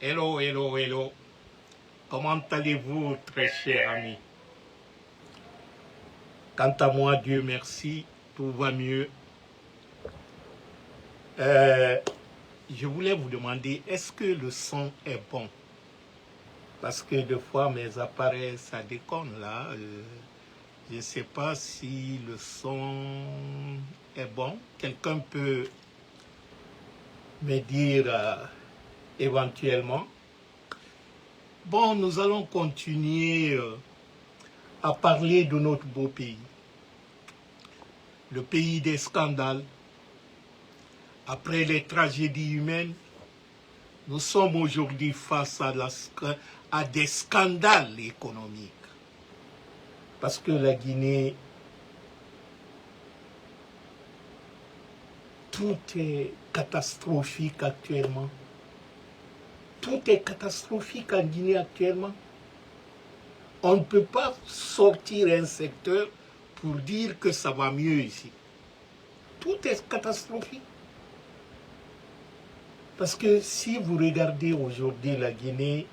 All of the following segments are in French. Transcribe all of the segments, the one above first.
Hello, hello, hello. Comment allez-vous, très cher ami? Quant à moi, Dieu merci, tout va mieux. Je voulais vous demander, est-ce que le son est bon? Parce que des fois, mes appareils, ça déconne là. Je ne sais pas si le son est bon. Quelqu'un peut me dire éventuellement. Bon, nous allons continuer à parler de notre beau pays. Le pays des scandales. Après les tragédies humaines, nous sommes aujourd'hui face à des scandales économiques. Parce que la Guinée, tout est catastrophique actuellement. Tout est catastrophique en Guinée actuellement. On ne peut pas sortir un secteur pour dire que ça va mieux ici. Tout est catastrophique. Parce que si vous regardez aujourd'hui la Guinée,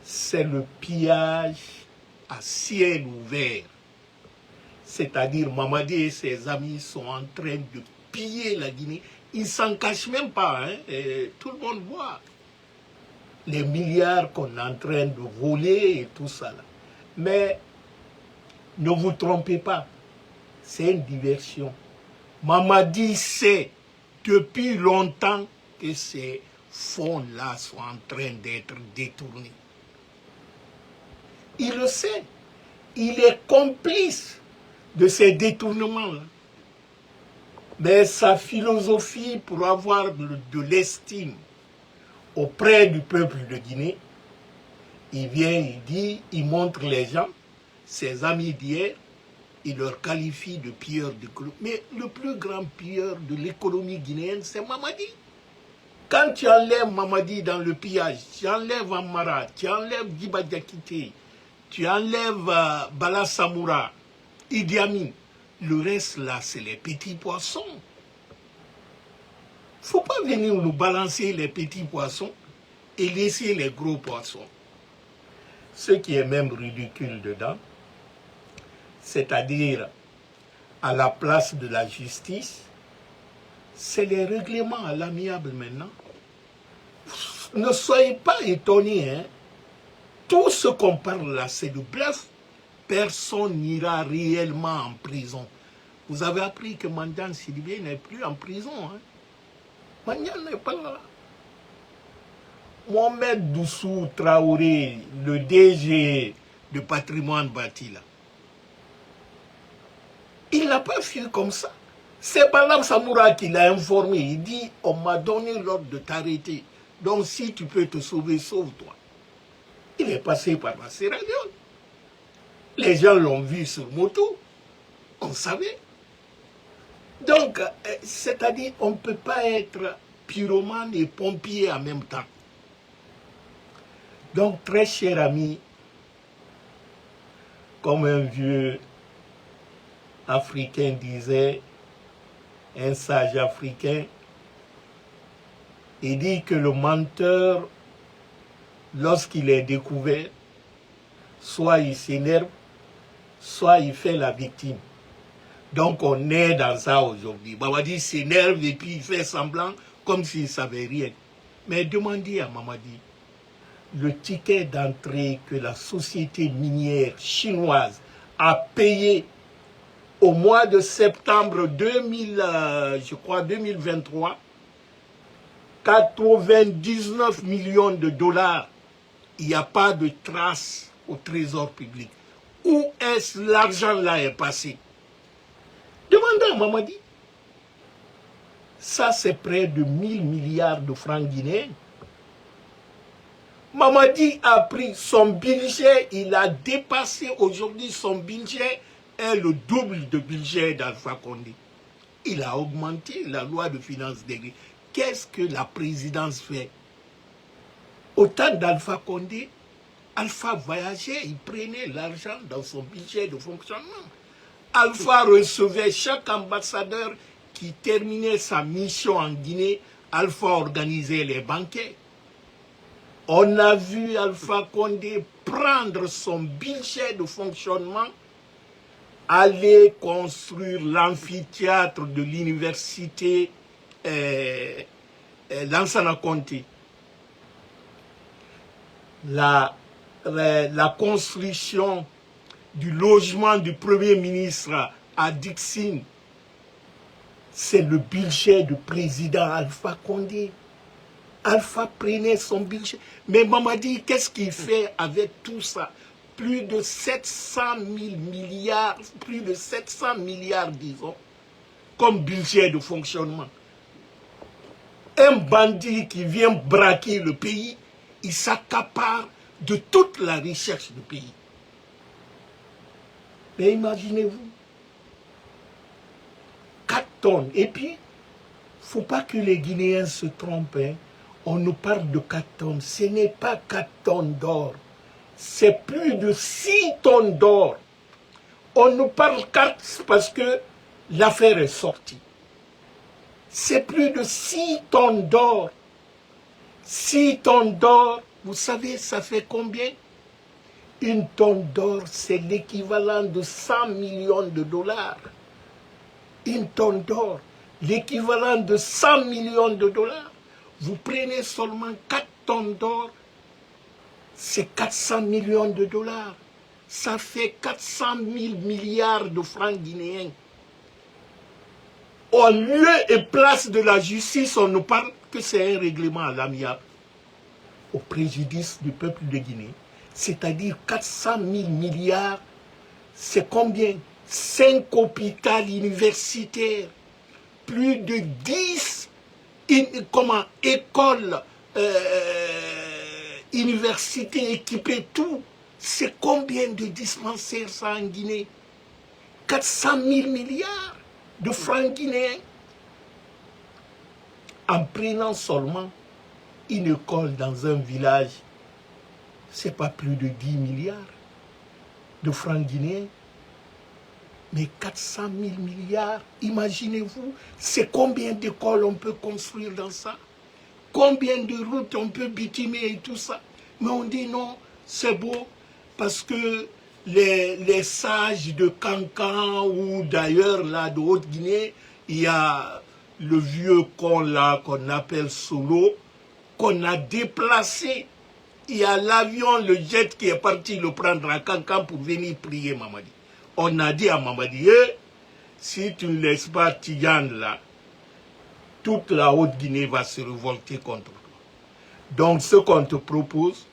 c'est le pillage à ciel ouvert. C'est-à-dire Mamadi et ses amis sont en train de piller la Guinée. Ils ne s'en cachent même pas, hein? Et tout le monde voit les milliards qu'on est en train de voler et tout ça. Là. Mais ne vous trompez pas, c'est une diversion. Mamadi sait depuis longtemps que ces fonds-là sont en train d'être détournés. Il le sait. Il est complice de ces détournements-là. Mais sa philosophie pour avoir de l'estime auprès du peuple de Guinée, il vient, il dit, il montre les gens, ses amis d'hier, il leur qualifie de pilleurs d'économie. Mais le plus grand pilleur de l'économie guinéenne, c'est Mamadi. Quand tu enlèves Mamadi dans le pillage, tu enlèves Amara, tu enlèves Giba Diakité, tu enlèves Bala Samoura, Idi Amin, le reste là, c'est les petits poissons. Il ne faut pas venir nous balancer les petits poissons et laisser les gros poissons. Ce qui est même ridicule dedans, c'est-à-dire à la place de la justice, c'est les règlements à l'amiable maintenant. Ne soyez pas étonnés, hein. Tout ce qu'on parle là, c'est de bluff. Personne n'ira réellement en prison. Vous avez appris que Mandian Sidibé n'est plus en prison. Hein. Mandian n'est pas là. Mohamed Doussou Traoré, le DG de patrimoine bâti là, il n'a pas fui comme ça. C'est Bala Samoura qui l'a informé. Il dit, on m'a donné l'ordre de t'arrêter. Donc si tu peux te sauver, sauve-toi. Il est passé par la Sierra Leone. Les gens l'ont vu sur moto. On savait. Donc, c'est-à-dire, on ne peut pas être pyromane et pompier en même temps. Donc, très cher ami, comme un vieux africain disait, un sage africain, il dit que le menteur, lorsqu'il est découvert, soit il s'énerve, soit il fait la victime. Donc on est dans ça aujourd'hui. Mamadi s'énerve et puis il fait semblant comme s'il ne savait rien. Mais demandez à Mamadi, le ticket d'entrée que la société minière chinoise a payé au mois de septembre 2023, 99 millions de dollars, il n'y a pas de trace au trésor public. Où est-ce l'argent là est passé? Demandez à Mamadi. Ça, c'est près de 1000 milliards de francs guinéens. Mamadi a pris son budget, il a dépassé aujourd'hui son budget est le double de budget d'Alpha Condé. Il a augmenté la loi de finances dégrée. Qu'est-ce que la présidence fait? Au temps d'Alpha Condé, Alpha voyageait, il prenait l'argent dans son budget de fonctionnement. Alpha recevait chaque ambassadeur qui terminait sa mission en Guinée. Alpha organisait les banquets. On a vu Alpha Condé prendre son budget de fonctionnement, aller construire l'amphithéâtre de l'université Lansana Conté. La construction du logement du Premier ministre à Dixine, c'est le budget du président Alpha Condé. Alpha prenait son budget. Mais Mamadi, qu'est-ce qu'il fait avec tout ça? Plus de 700 000 milliards, plus de 700 milliards, disons, comme budget de fonctionnement. Un bandit qui vient braquer le pays, il s'accapare de toute la recherche du pays. Mais imaginez-vous, 4 tonnes. Et puis, il ne faut pas que les Guinéens se trompent. Hein. On nous parle de 4 tonnes. Ce n'est pas 4 tonnes d'or. C'est plus de 6 tonnes d'or. On nous parle 4 parce que l'affaire est sortie. C'est plus de 6 tonnes d'or. 6 tonnes d'or, vous savez, ça fait combien? Une tonne d'or, c'est l'équivalent de 100 millions de dollars. Une tonne d'or, l'équivalent de 100 millions de dollars. Vous prenez seulement 4 tonnes d'or, c'est 400 millions de dollars. Ça fait 400 000 milliards de francs guinéens. En lieu et place de la justice, on nous parle que c'est un règlement à l'amiable au préjudice du peuple de Guinée. C'est-à-dire 400 000 milliards, c'est combien? 5 hôpitaux universitaires, plus de 10 écoles, universités équipées, tout. C'est combien de dispensaires ça en Guinée? 400 000 milliards de francs guinéens. En prenant seulement une école dans un village, c'est pas plus de 10 milliards de francs guinéens. Mais 400 000 milliards, imaginez-vous, c'est combien d'écoles on peut construire dans ça? Combien de routes on peut bitumer et tout ça? Mais on dit non, c'est beau, parce que les sages de Cancan ou d'ailleurs là de Haute-Guinée, il y a le vieux con là qu'on appelle Solo, qu'on a déplacé. Il y a l'avion, le jet qui est parti le prendre à Cancan pour venir prier Mamadi. On a dit à Mamadi, si tu ne laisses pas Tidiane là, toute la Haute-Guinée va se révolter contre toi. Donc ce qu'on te propose,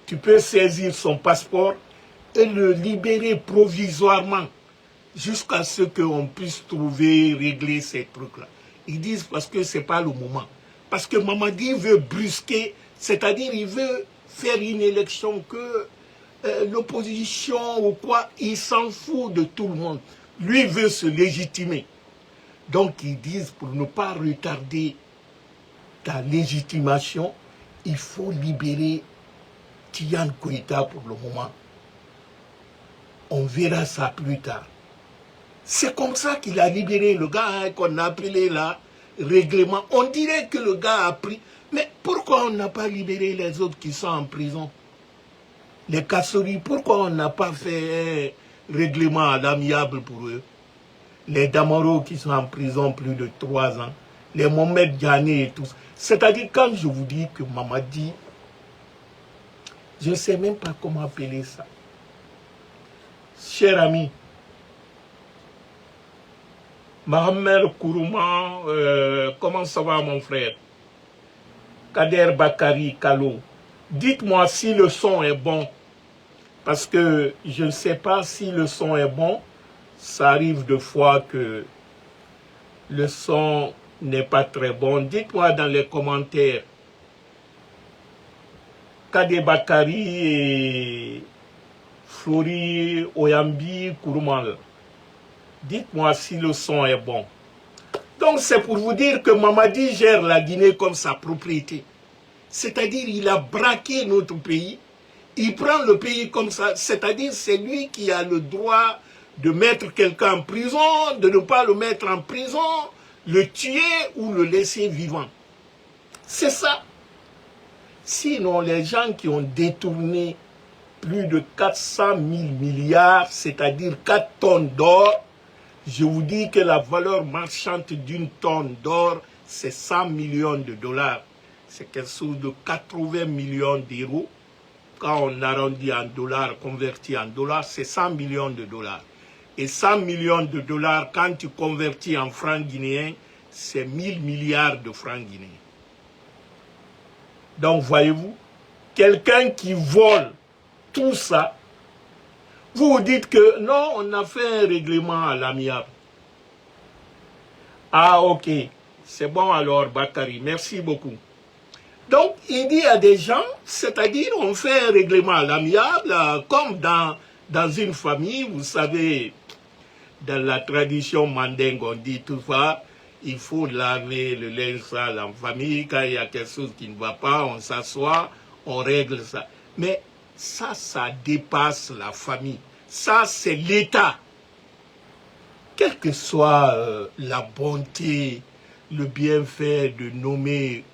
tu peux saisir son passeport et le libérer provisoirement jusqu'à ce qu'on puisse trouver, régler ces trucs-là. Ils disent parce que ce n'est pas le moment. Parce que Mamadi veut brusquer, c'est-à-dire il veut faire une élection que l'opposition ou quoi, il s'en fout de tout le monde. Lui veut se légitimer. Donc ils disent pour ne pas retarder ta légitimation, il faut libérer Tidiane Koïta pour le moment. On verra ça plus tard. C'est comme ça qu'il a libéré le gars qu'on a appelé là, règlement. On dirait que le gars a pris. Mais pourquoi on n'a pas libéré les autres qui sont en prison? Les Kassori, pourquoi on n'a pas fait un règlement à l'amiable pour eux? Les Damaro qui sont en prison plus de 3 ans, les Mohamed Diané et tout ça. C'est-à-dire quand je vous dis que Mamadi, je ne sais même pas comment appeler ça. Cher ami, Mohamed Kourouman, comment ça va mon frère? Kader Bakari Kalo, dites-moi si le son est bon. Parce que je ne sais pas si le son est bon. Ça arrive de fois que le son n'est pas très bon. Dites-moi dans les commentaires. Kader Bakari et Flori Oyambi Kouroumal. Dites-moi si le son est bon. Donc c'est pour vous dire que Mamadi gère la Guinée comme sa propriété. C'est-à-dire il a braqué notre pays. Il prend le pays comme ça. C'est-à-dire c'est lui qui a le droit de mettre quelqu'un en prison, de ne pas le mettre en prison, le tuer ou le laisser vivant. C'est ça. Sinon, les gens qui ont détourné plus de 400 000 milliards, c'est-à-dire 4 tonnes d'or, je vous dis que la valeur marchande d'une tonne d'or, c'est 100 millions de dollars. C'est quelque chose de 80 millions d'euros. Quand on arrondit en dollars, converti en dollars, c'est 100 millions de dollars. Et 100 millions de dollars, quand tu convertis en francs guinéens, c'est 1000 milliards de francs guinéens. Donc, voyez-vous, quelqu'un qui vole tout ça, vous vous dites que non, on a fait un règlement à l'amiable. Ah, ok, c'est bon alors, Bakary, merci beaucoup. Donc, il dit à des gens, c'est-à-dire, on fait un règlement à l'amiable, comme dans une famille, vous savez, dans la tradition mandingue, on dit tout ça, il faut laver le linge sale en famille, quand il y a quelque chose qui ne va pas, on s'assoit, on règle ça. Mais ça dépasse la famille. Ça, c'est l'État. Quelle que soit la bonté, le bienfait de nommer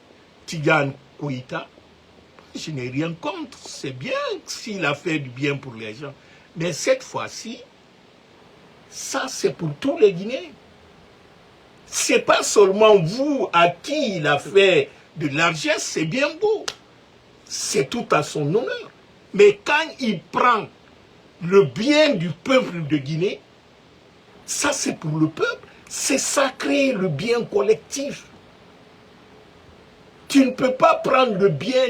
Tigane Koïta, je n'ai rien contre. C'est bien s'il a fait du bien pour les gens. Mais cette fois-ci, ça, c'est pour tous les Guinéens. C'est pas seulement vous à qui il a fait de l'argent, c'est bien beau. C'est tout à son honneur. Mais quand il prend le bien du peuple de Guinée, ça c'est pour le peuple. C'est sacré, le bien collectif. Tu ne peux pas prendre le bien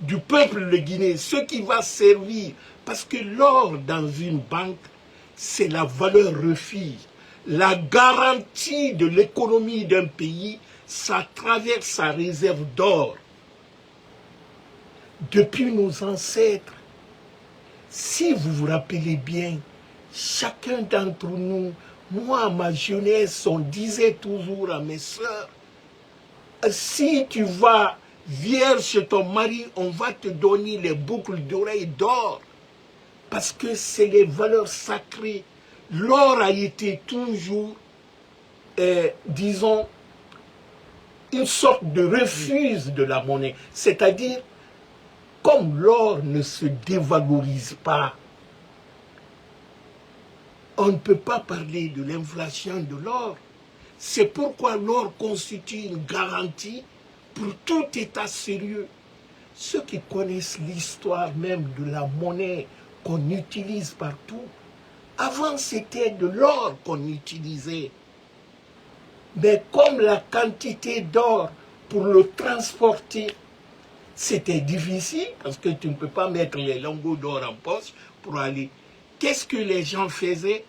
du peuple de Guinée, ce qui va servir. Parce que l'or dans une banque, c'est la valeur refuge. La garantie de l'économie d'un pays, ça traverse sa réserve d'or. Depuis nos ancêtres, si vous vous rappelez bien, chacun d'entre nous, moi à ma jeunesse, on disait toujours à mes sœurs, si tu vas vierge chez ton mari, on va te donner les boucles d'oreilles d'or. Parce que c'est les valeurs sacrées. L'or a été toujours, disons, une sorte de refuge de la monnaie. C'est-à-dire, comme l'or ne se dévalorise pas, on ne peut pas parler de l'inflation de l'or. C'est pourquoi l'or constitue une garantie pour tout État sérieux. Ceux qui connaissent l'histoire même de la monnaie qu'on utilise partout, avant c'était de l'or qu'on utilisait. Mais comme la quantité d'or pour le transporter, c'était difficile parce que tu ne peux pas mettre les lingots d'or en poche pour aller. Qu'est-ce que les gens faisaient?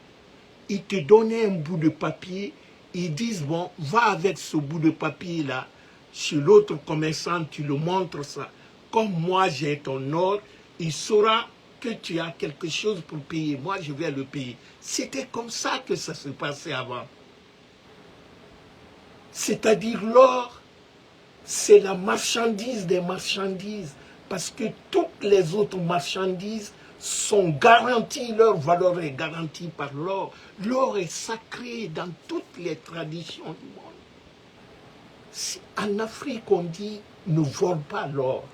Ils te donnaient un bout de papier, ils disent, bon, va avec ce bout de papier-là, chez l'autre commerçant, tu le montres ça. Comme moi, j'ai ton or, il saura que tu as quelque chose pour payer. Moi, je vais le payer. C'était comme ça que ça se passait avant. C'est-à-dire l'or, c'est la marchandise des marchandises. Parce que toutes les autres marchandises sont garanties, leur valeur est garantie par l'or. L'or est sacré dans toutes les traditions du monde. En Afrique, on dit, ne vole pas l'or.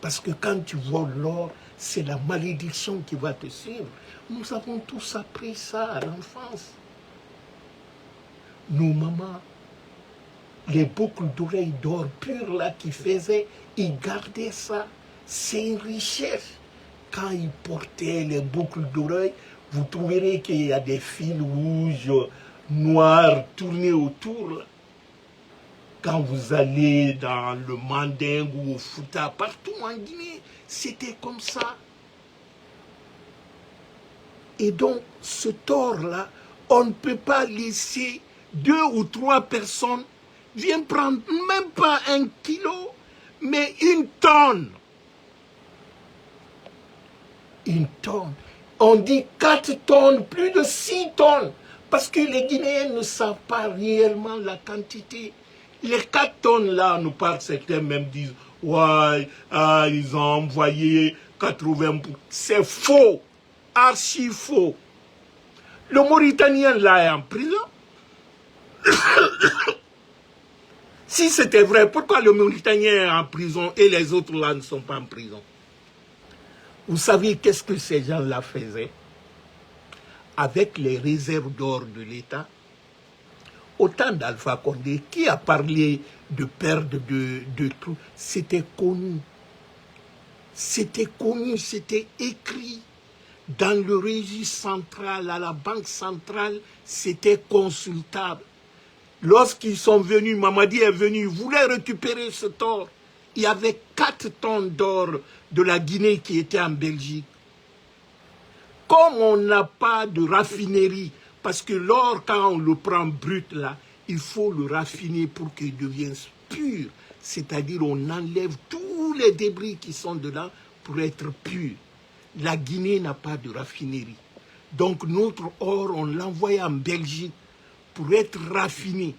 Parce que quand tu voles l'or, c'est la malédiction qui va te suivre. Nous avons tous appris ça à l'enfance. Nos mamans, les boucles d'oreilles d'or pur là qu'ils faisaient, ils gardaient ça. C'est une richesse. Quand ils portaient les boucles d'oreilles, vous trouverez qu'il y a des fils rouges, noirs tournés autour. Quand vous allez dans le Mandingue ou au Fouta, partout en Guinée, c'était comme ça. Et donc, ce or-là, on ne peut pas laisser 2 ou 3 personnes viennent prendre même pas 1 kilo, mais 1 tonne. 1 tonne. On dit 4 tonnes, plus de 6 tonnes. Parce que les Guinéens ne savent pas réellement la quantité. Les 4 tonnes là, nous parlent, certains même disent, ouais, ils ont envoyé 80. C'est faux, archi faux. Le Mauritanien là est en prison. Si c'était vrai, pourquoi le Mauritanien est en prison et les autres là ne sont pas en prison? Vous savez qu'est-ce que ces gens-là faisaient? Avec les réserves d'or de l'État, au temps d'Alpha Condé, qui a parlé de perte de tout? C'était connu. C'était connu, c'était écrit. Dans le registre central, à la banque centrale, c'était consultable. Lorsqu'ils sont venus, Mamadi est venu, il voulait récupérer ce or. Il y avait 4 tonnes d'or de la Guinée qui étaient en Belgique. Comme on n'a pas de raffinerie, parce que l'or, quand on le prend brut là, il faut le raffiner pour qu'il devienne pur. C'est-à-dire on enlève tous les débris qui sont dedans pour être pur. La Guinée n'a pas de raffinerie. Donc notre or, on l'envoie en Belgique pour être raffiné.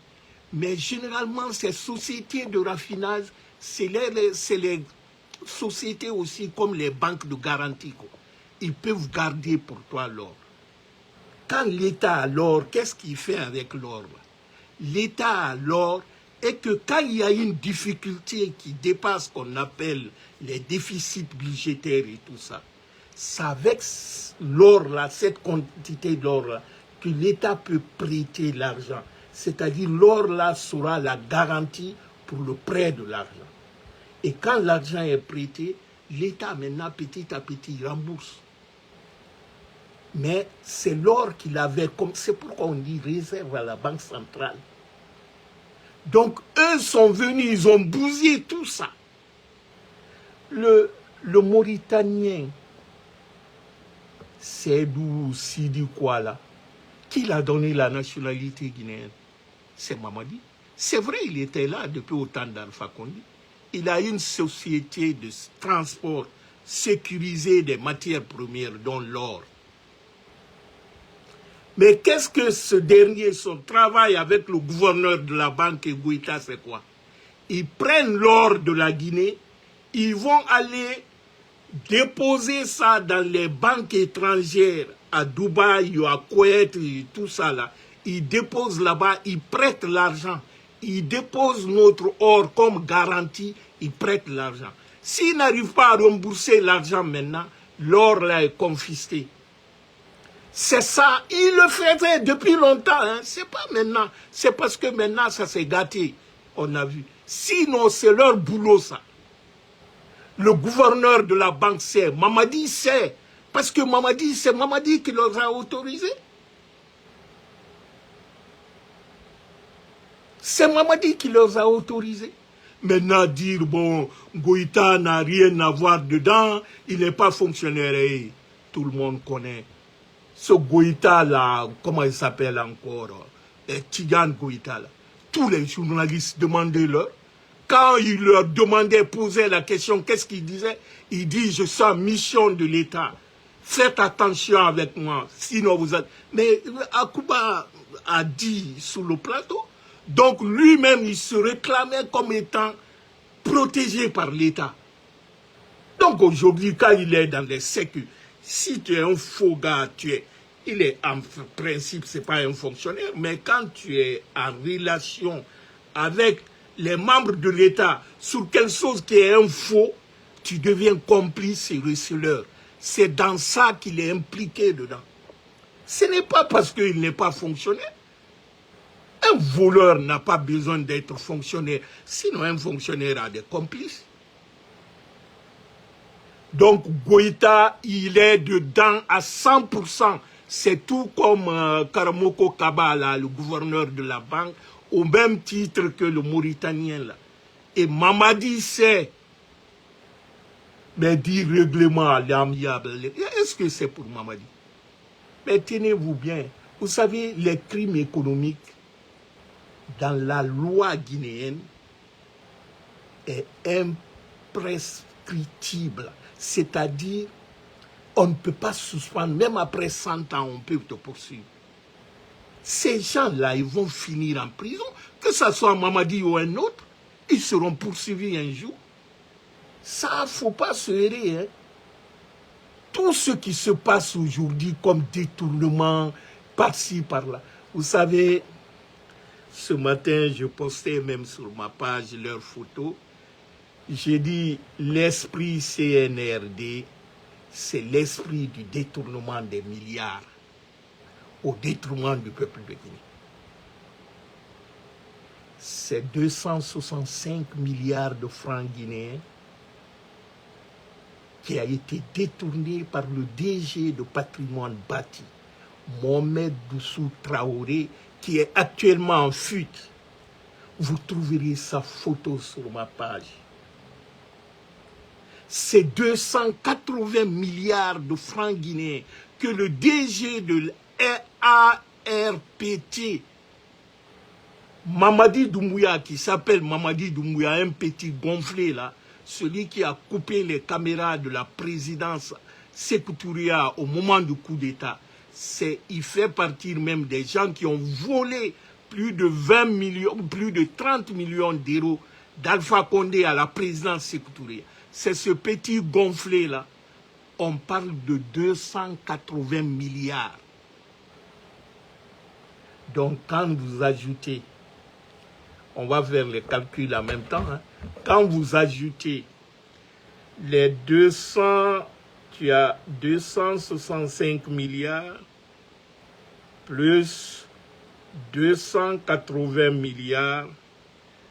Mais généralement, ces sociétés de raffinage, c'est les sociétés aussi comme les banques de garantie. Ils peuvent garder pour toi l'or. Quand l'État a l'or, qu'est-ce qu'il fait avec l'or? L'État a l'or et que quand il y a une difficulté qui dépasse ce qu'on appelle les déficits budgétaires et tout ça, c'est avec l'or là, cette quantité d'or là, que l'État peut prêter l'argent. C'est-à-dire l'or là sera la garantie pour le prêt de l'argent. Et quand l'argent est prêté, l'État maintenant petit à petit rembourse. Mais c'est l'or qu'il avait, c'est pourquoi on dit réserve à la banque centrale. Donc eux sont venus, ils ont bousillé tout ça. Le Mauritanien, Seydou Sidi quoi là, qui l'a donné la nationalité guinéenne? C'est Mamadi. C'est vrai, il était là depuis autant d'Alpha Condé. Il a une société de transport sécurisée des matières premières, dont l'or. Mais qu'est-ce que ce dernier, son travail avec le gouverneur de la banque et Goïta, c'est quoi? Ils prennent l'or de la Guinée, ils vont aller déposer ça dans les banques étrangères, à Dubaï, à Koweït, tout ça là. Ils déposent là-bas, ils prêtent l'argent. Ils déposent notre or comme garantie, ils prêtent l'argent. S'ils n'arrivent pas à rembourser l'argent maintenant, l'or là est confisqué. C'est ça, ils le faisaient depuis longtemps, hein. C'est pas maintenant, c'est parce que maintenant ça s'est gâté, on a vu. Sinon, c'est leur boulot ça. Le gouverneur de la banque sait, Mamadi sait, parce que Mamadi, c'est Mamadi qui leur a autorisé. C'est Mamadi qui leur a autorisé. Maintenant, dire, bon, Goïta n'a rien à voir dedans, il n'est pas fonctionnaire, et tout le monde connaît. Ce Goïta là, comment il s'appelle encore, Tidiane Goïta là. Tous les journalistes demandaient-leur. Quand ils leur demandaient, posaient la question, qu'est-ce qu'ils disaient? Ils disent, je suis en mission de l'État. Faites attention avec moi, sinon vous êtes... Mais Akuba a dit sur le plateau, donc lui-même, il se réclamait comme étant protégé par l'État. Donc aujourd'hui, quand il est dans les sécu, si tu es un faux gars, il est en principe, ce n'est pas un fonctionnaire, mais quand tu es en relation avec les membres de l'État sur quelque chose qui est un faux, tu deviens complice et receleur. C'est dans ça qu'il est impliqué dedans. Ce n'est pas parce qu'il n'est pas fonctionnaire. Un voleur n'a pas besoin d'être fonctionnaire, sinon un fonctionnaire a des complices. Donc Goïta, il est dedans à 100%. C'est tout comme Karamoko Kaba, là, le gouverneur de la banque, au même titre que le Mauritanien. Là. Et Mamadi sait, mais dit règlement à l'amiable. Est-ce que c'est pour Mamadi? Mais tenez-vous bien, vous savez, les crimes économiques dans la loi guinéenne est imprescriptible. C'est-à-dire, on ne peut pas suspendre, même après 100 ans, on peut te poursuivre. Ces gens-là, ils vont finir en prison, que ce soit Mamadi ou un autre, ils seront poursuivis un jour. Ça, il ne faut pas se errer. Hein. Tout ce qui se passe aujourd'hui comme détournement, par-ci, par-là. Vous savez, Ce matin, je postais même sur ma page leurs photos. J'ai dit, l'esprit CNRD, c'est l'esprit du détournement des milliards au détriment du peuple de Guinée. C'est 265 milliards de francs guinéens qui a été détourné par le DG de patrimoine bâti, Mohamed Doussou Traoré, qui est actuellement en fuite. Vous trouverez sa photo sur ma page. C'est 280 milliards de francs guinéens que le DG de l'ARPT, Mamadi Doumbouya, qui s'appelle Mamadi Doumbouya, un petit gonflé là, celui qui a coupé les caméras de la présidence Sékou Touré au moment du coup d'État, il fait partie même des gens qui ont volé plus de 20 millions, plus de 30 millions d'euros d'Alpha Condé à la présidence Sékou Touré. C'est ce petit gonflé là. On parle de 280 milliards. Donc quand vous ajoutez, on va faire les calculs en même temps, hein. Quand vous ajoutez les 200, tu as 265 milliards plus 280 milliards,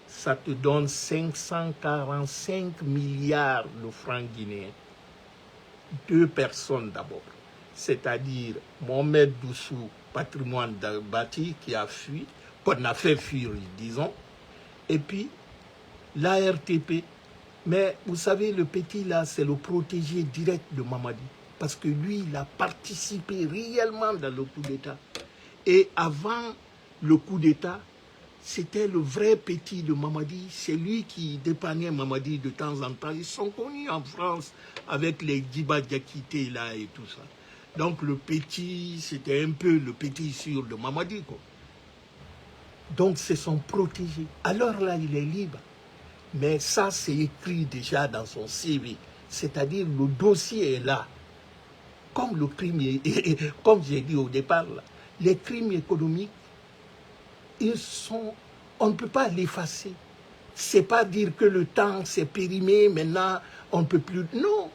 ça te donne 545 milliards de francs guinéens. Deux personnes d'abord, c'est-à-dire Mohamed Doussou, patrimoine bâti, qui a fui, qu'on a fait fuir, disons, et puis l'ARTP. Mais vous savez, le petit là, c'est le protégé direct de Mamadi. Parce que lui, il a participé réellement dans le coup d'État. Et avant le coup d'État, c'était le vrai petit de Mamadi. C'est lui qui dépannait Mamadi de temps en temps. Ils sont connus en France avec les Djiba Diakité là et tout ça. Donc le petit, c'était un peu le petit sûr de Mamadi, quoi. Donc c'est son protégé. Alors là, il est libre. Mais ça, c'est écrit déjà dans son CV. C'est-à-dire, le dossier est là. Comme le crime, comme j'ai dit au départ, là, les crimes économiques, on ne peut pas l'effacer. C'est pas dire que le temps s'est périmé, maintenant, on ne peut plus. Non,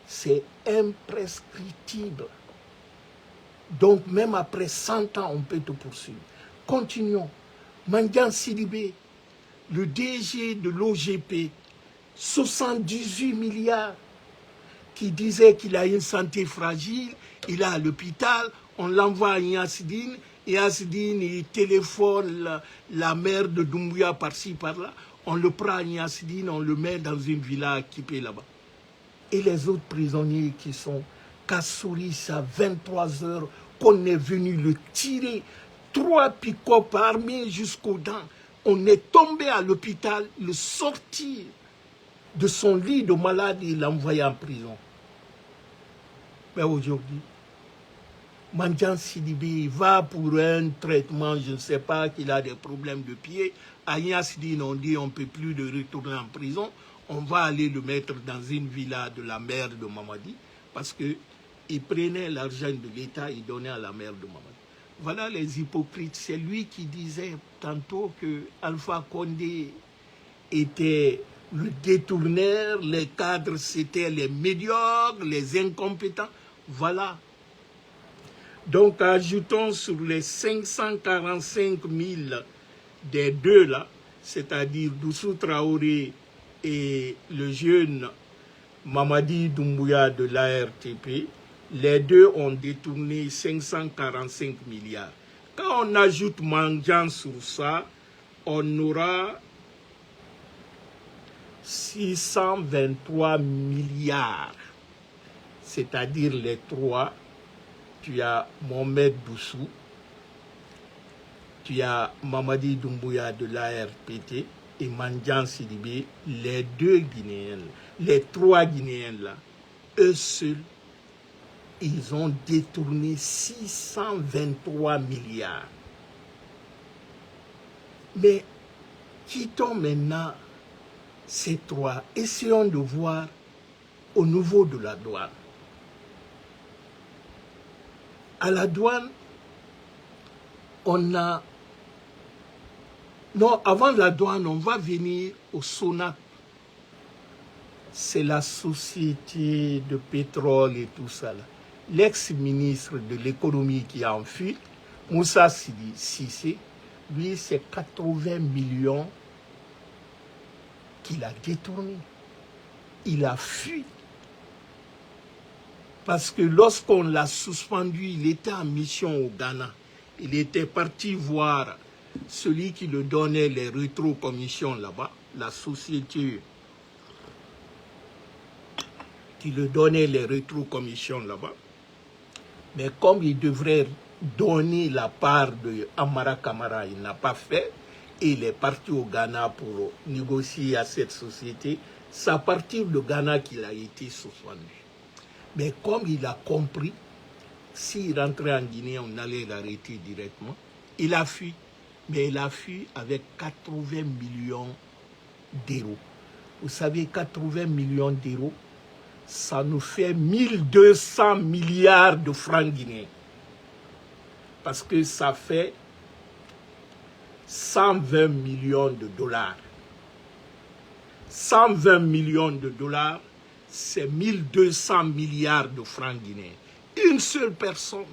c'est imprescriptible. Donc, même après 100 ans, on peut te poursuivre. Continuons. Mandian Sidibé, le DG de l'OGP, 78 milliards, qui disait qu'il a une santé fragile, il est à l'hôpital, on l'envoie à Yacidine, et Yacidine, il téléphone la mère de Doumbouya par-ci, par-là, on le prend à Yacidine, on le met dans une villa équipée là-bas. Et les autres prisonniers qui sont Kassouris à 23 heures, qu'on est venu le tirer, 3 pick-up armés jusqu'aux dents. On est tombé à l'hôpital, le sortir de son lit de malade et l'envoyer en prison. Mais aujourd'hui, Mandian Sidibé va pour un traitement, je ne sais pas, qu'il a des problèmes de pied. À Yacidine, on dit on ne peut plus le retourner en prison. On va aller le mettre dans une villa de la mère de Mamadi parce qu'il prenait l'argent de l'État et donnait à la mère de Mamadi. Voilà les hypocrites. C'est lui qui disait tantôt que Alpha Condé était le détourneur, les cadres c'était les médiocres, les incompétents. Voilà. Donc ajoutons sur les 545 000 des deux là, c'est-à-dire Doussou Traoré et le jeune Mamadi Doumbouya de l'ARTP, les deux ont détourné 545 milliards. Quand on ajoute Mandian sur ça, on aura 623 milliards. C'est-à-dire les trois, tu as Mohamed Doussou, tu as Mamadi Doumbouya de l'ARPT et Mandian Sidibé, les deux Guinéens, les trois Guinéens là, eux seuls, ils ont détourné 623 milliards. Mais quittons maintenant ces trois. Essayons de voir au niveau de la douane. À la douane, on a Non, avant la douane, on va venir au SONAC. C'est la société de pétrole et tout ça. L'ex-ministre de l'économie qui a enfui, Moussa Cissé, lui, c'est 80 millions qu'il a détourné. Il a fui. Parce que lorsqu'on l'a suspendu, il était en mission au Ghana. Il était parti voir celui qui le donnait les rétrocommissions là-bas, la société qui le donnait les rétrocommissions là-bas. Mais comme il devrait donner la part de Amara Kamara, il n'a pas fait. Et il est parti au Ghana pour négocier à cette société. C'est à partir de Ghana qu'il a été suspendu. Mais comme il a compris, s'il rentrait en Guinée, on allait l'arrêter directement. Il a fui. Mais il a fui avec 80 millions d'euros. Vous savez, 80 millions d'euros, ça nous fait 1200 milliards de francs guinéens. Parce que ça fait 120 millions de dollars. 120 millions de dollars, c'est 1200 milliards de francs guinéens. Une seule personne,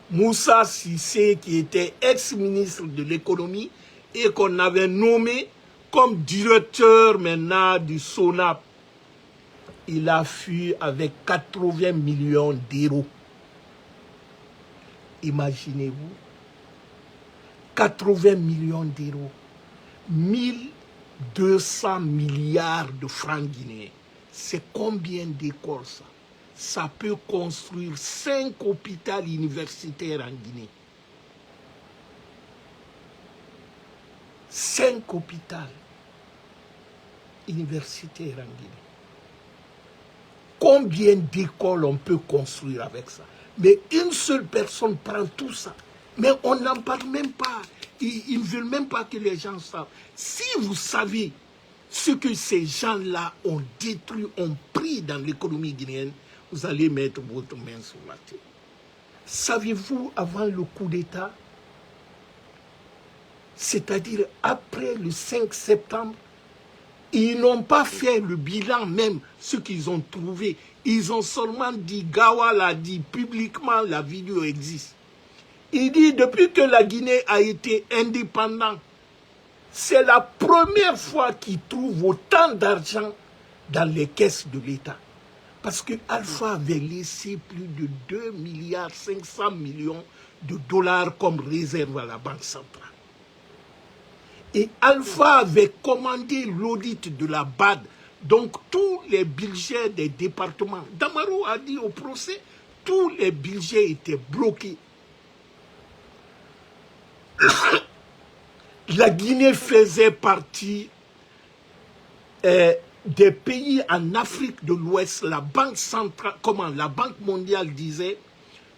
Moussa Cissé, qui était ex-ministre de l'économie et qu'on avait nommé comme directeur maintenant du SONAP, il a fui avec 80 millions d'euros. Imaginez-vous, 80 millions d'euros, 1200 milliards de francs guinéens. C'est combien d'écoles ça? Ça peut construire 5 hôpitaux universitaires en Guinée. 5 hôpitaux universitaires en Guinée. Combien d'écoles on peut construire avec ça? Mais une seule personne prend tout ça. Mais on n'en parle même pas. Ils ne veulent même pas que les gens savent. Si vous savez ce que ces gens-là ont détruit, ont pris dans l'économie guinéenne, vous allez mettre votre main sur la tête. Savez-vous, avant le coup d'État, c'est-à-dire après le 5 septembre, ils n'ont pas fait le bilan même, ce qu'ils ont trouvé. Ils ont seulement dit, Gawa l'a dit publiquement, la vidéo existe. Il dit, depuis que la Guinée a été indépendante, c'est la première fois qu'ils trouvent autant d'argent dans les caisses de l'État. Parce que Alpha avait laissé plus de 2 milliards 500 millions de dollars comme réserve à la Banque centrale. Et Alpha avait commandé l'audit de la BAD, donc tous les budgets des départements. Damaro a dit au procès, tous les budgets étaient bloqués. La Guinée faisait partie des pays en Afrique de l'Ouest. La Banque centrale, la Banque mondiale disait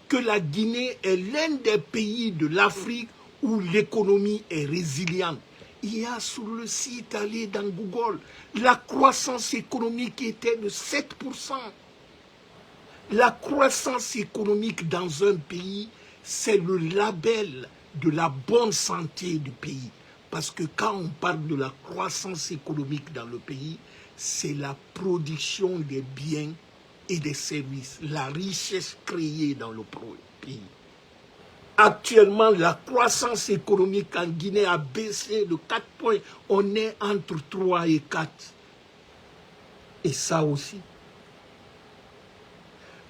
que la Guinée est l'un des pays de l'Afrique où l'économie est résiliente. Il y a sur le site, allez dans Google, la croissance économique était de 7%. La croissance économique dans un pays, c'est le label de la bonne santé du pays. Parce que quand on parle de la croissance économique dans le pays, c'est la production des biens et des services, la richesse créée dans le pays. Actuellement, la croissance économique en Guinée a baissé de 4 points. On est entre 3 et 4. Et ça aussi.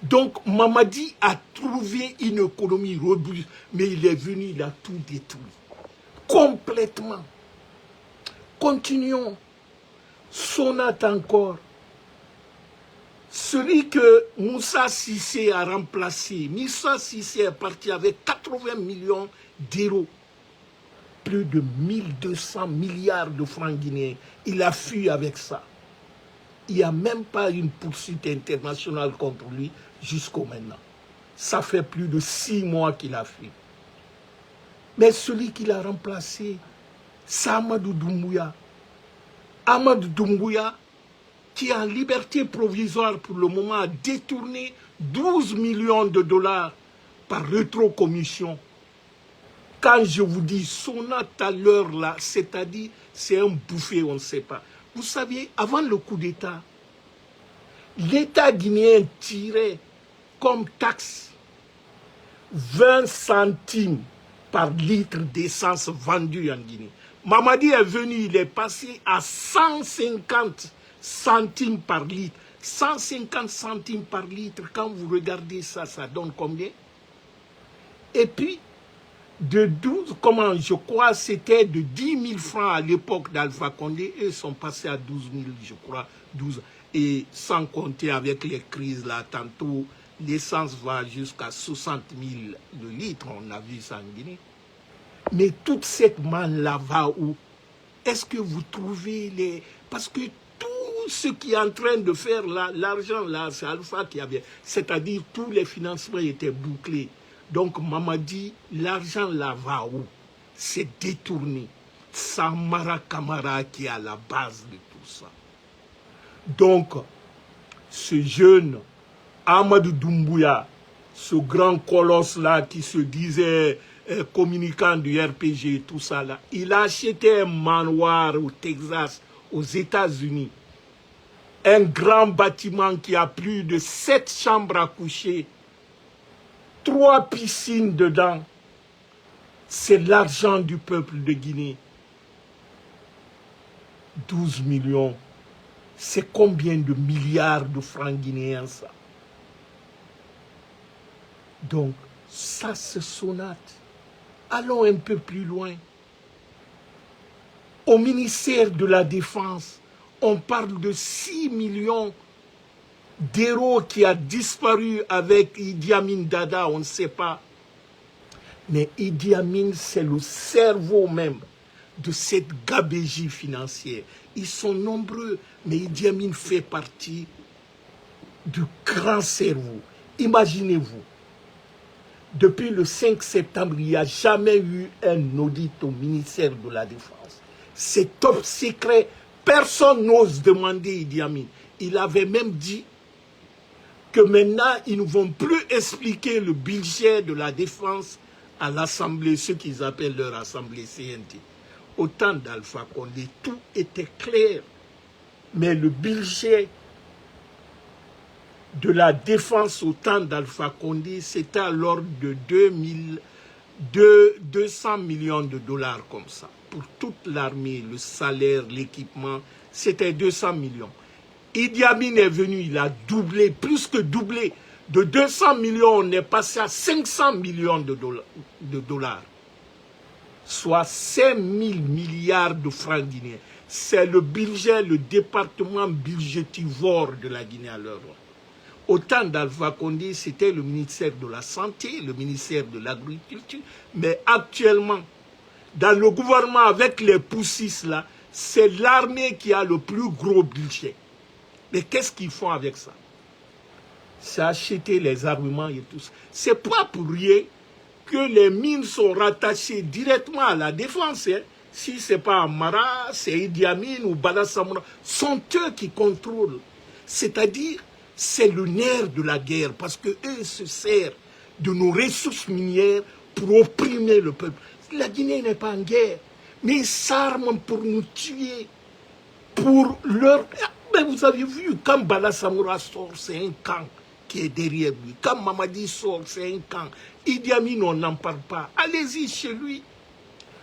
Donc, Mamadi a trouvé une économie robuste, mais il est venu, il a tout détruit. Complètement. Continuons. Sonate encore. Celui que Moussa Cissé a remplacé, Moussa Cissé est parti avec 80 millions d'euros, plus de 1200 milliards de francs guinéens. Il a fui avec ça. Il n'y a même pas une poursuite internationale contre lui jusqu'au maintenant. Ça fait plus de 6 mois qu'il a fui. Mais celui qu'il a remplacé, c'est Amadou Doumbouya. Amadou Doumbouya, qui est en liberté provisoire pour le moment, a détourné 12 millions de dollars par rétrocommission. Quand je vous dis sonate à l'heure là, c'est-à-dire c'est un bouffé, on ne sait pas. Vous saviez, avant le coup d'État, l'État guinéen tirait comme taxe 20 centimes par litre d'essence vendue en Guinée. Mamadi est venu, il est passé à 150 centimes par litre. 150 centimes par litre, quand vous regardez ça, ça donne combien? Et puis, de 12, comment je crois, c'était de 10 000 francs à l'époque d'Alpha Condé, et ils sont passés à 12 000, je crois, 12. Et sans compter avec les crises là, tantôt, l'essence va jusqu'à 60 000 le litre, on a vu ça en Guinée. Mais toute cette manne-là va où? Est-ce que vous trouvez les... Parce que tout ce qui est en train de faire là, l'argent là, c'est Alpha qui avait... C'est-à-dire tous les financements étaient bouclés. Donc Mamadi, l'argent là va où? C'est détourné. Samara Kamara qui est à la base de tout ça. Donc, ce jeune Amadou Doumbouya, ce grand colosse là qui se disait communicant du RPG et tout ça là, il a acheté un manoir au Texas, aux États-Unis. Un grand bâtiment qui a plus de 7 chambres à coucher, 3 piscines dedans. C'est l'argent du peuple de Guinée. 12 millions. C'est combien de milliards de francs guinéens ça? Donc, ça se sonate. Allons un peu plus loin. Au ministère de la Défense, on parle de 6 millions d'euros qui a disparu avec Idi Amin Dada, on ne sait pas. Mais Idi Amin, c'est le cerveau même de cette gabégie financière. Ils sont nombreux, mais Idi Amin fait partie du grand cerveau. Imaginez-vous, depuis le 5 septembre, il n'y a jamais eu un audit au ministère de la Défense. C'est top secret. Personne n'ose demander Idi Amin. Il avait même dit que maintenant, ils ne vont plus expliquer le budget de la Défense à l'Assemblée, ce qu'ils appellent leur Assemblée CNT. Au temps d'Alpha Condé, tout était clair. Mais le budget de la Défense au temps d'Alpha Condé, c'était à l'ordre de 200 millions de dollars comme ça. Pour toute l'armée, le salaire, l'équipement, c'était 200 millions. Idi Amin est venu, il a doublé, plus que doublé. De 200 millions, on est passé à 500 millions de dollars. Soit 5 000 milliards de francs guinéens. C'est le budget, le département budgétivore de la Guinée à l'heure. Au temps d'Alpha Condé, c'était le ministère de la Santé, le ministère de l'Agriculture. Mais actuellement, dans le gouvernement, avec les poussis là, c'est l'armée qui a le plus gros budget. Mais qu'est-ce qu'ils font avec ça? C'est acheter les armements et tout ça. C'est pas pour rien que les mines sont rattachées directement à la défense. Hein. Si ce n'est pas Amara, c'est Idi Amin ou Bala Samoura, sont eux qui contrôlent. C'est-à-dire, c'est le nerf de la guerre, parce qu'eux se servent de nos ressources minières pour opprimer le peuple. La Guinée n'est pas en guerre, mais ils s'arment pour nous tuer, pour leur... Mais vous avez vu, quand Bala Samoura sort, c'est un camp qui est derrière lui. Quand Mamadi sort, c'est un camp. Idi Amin, on n'en parle pas. Allez-y chez lui.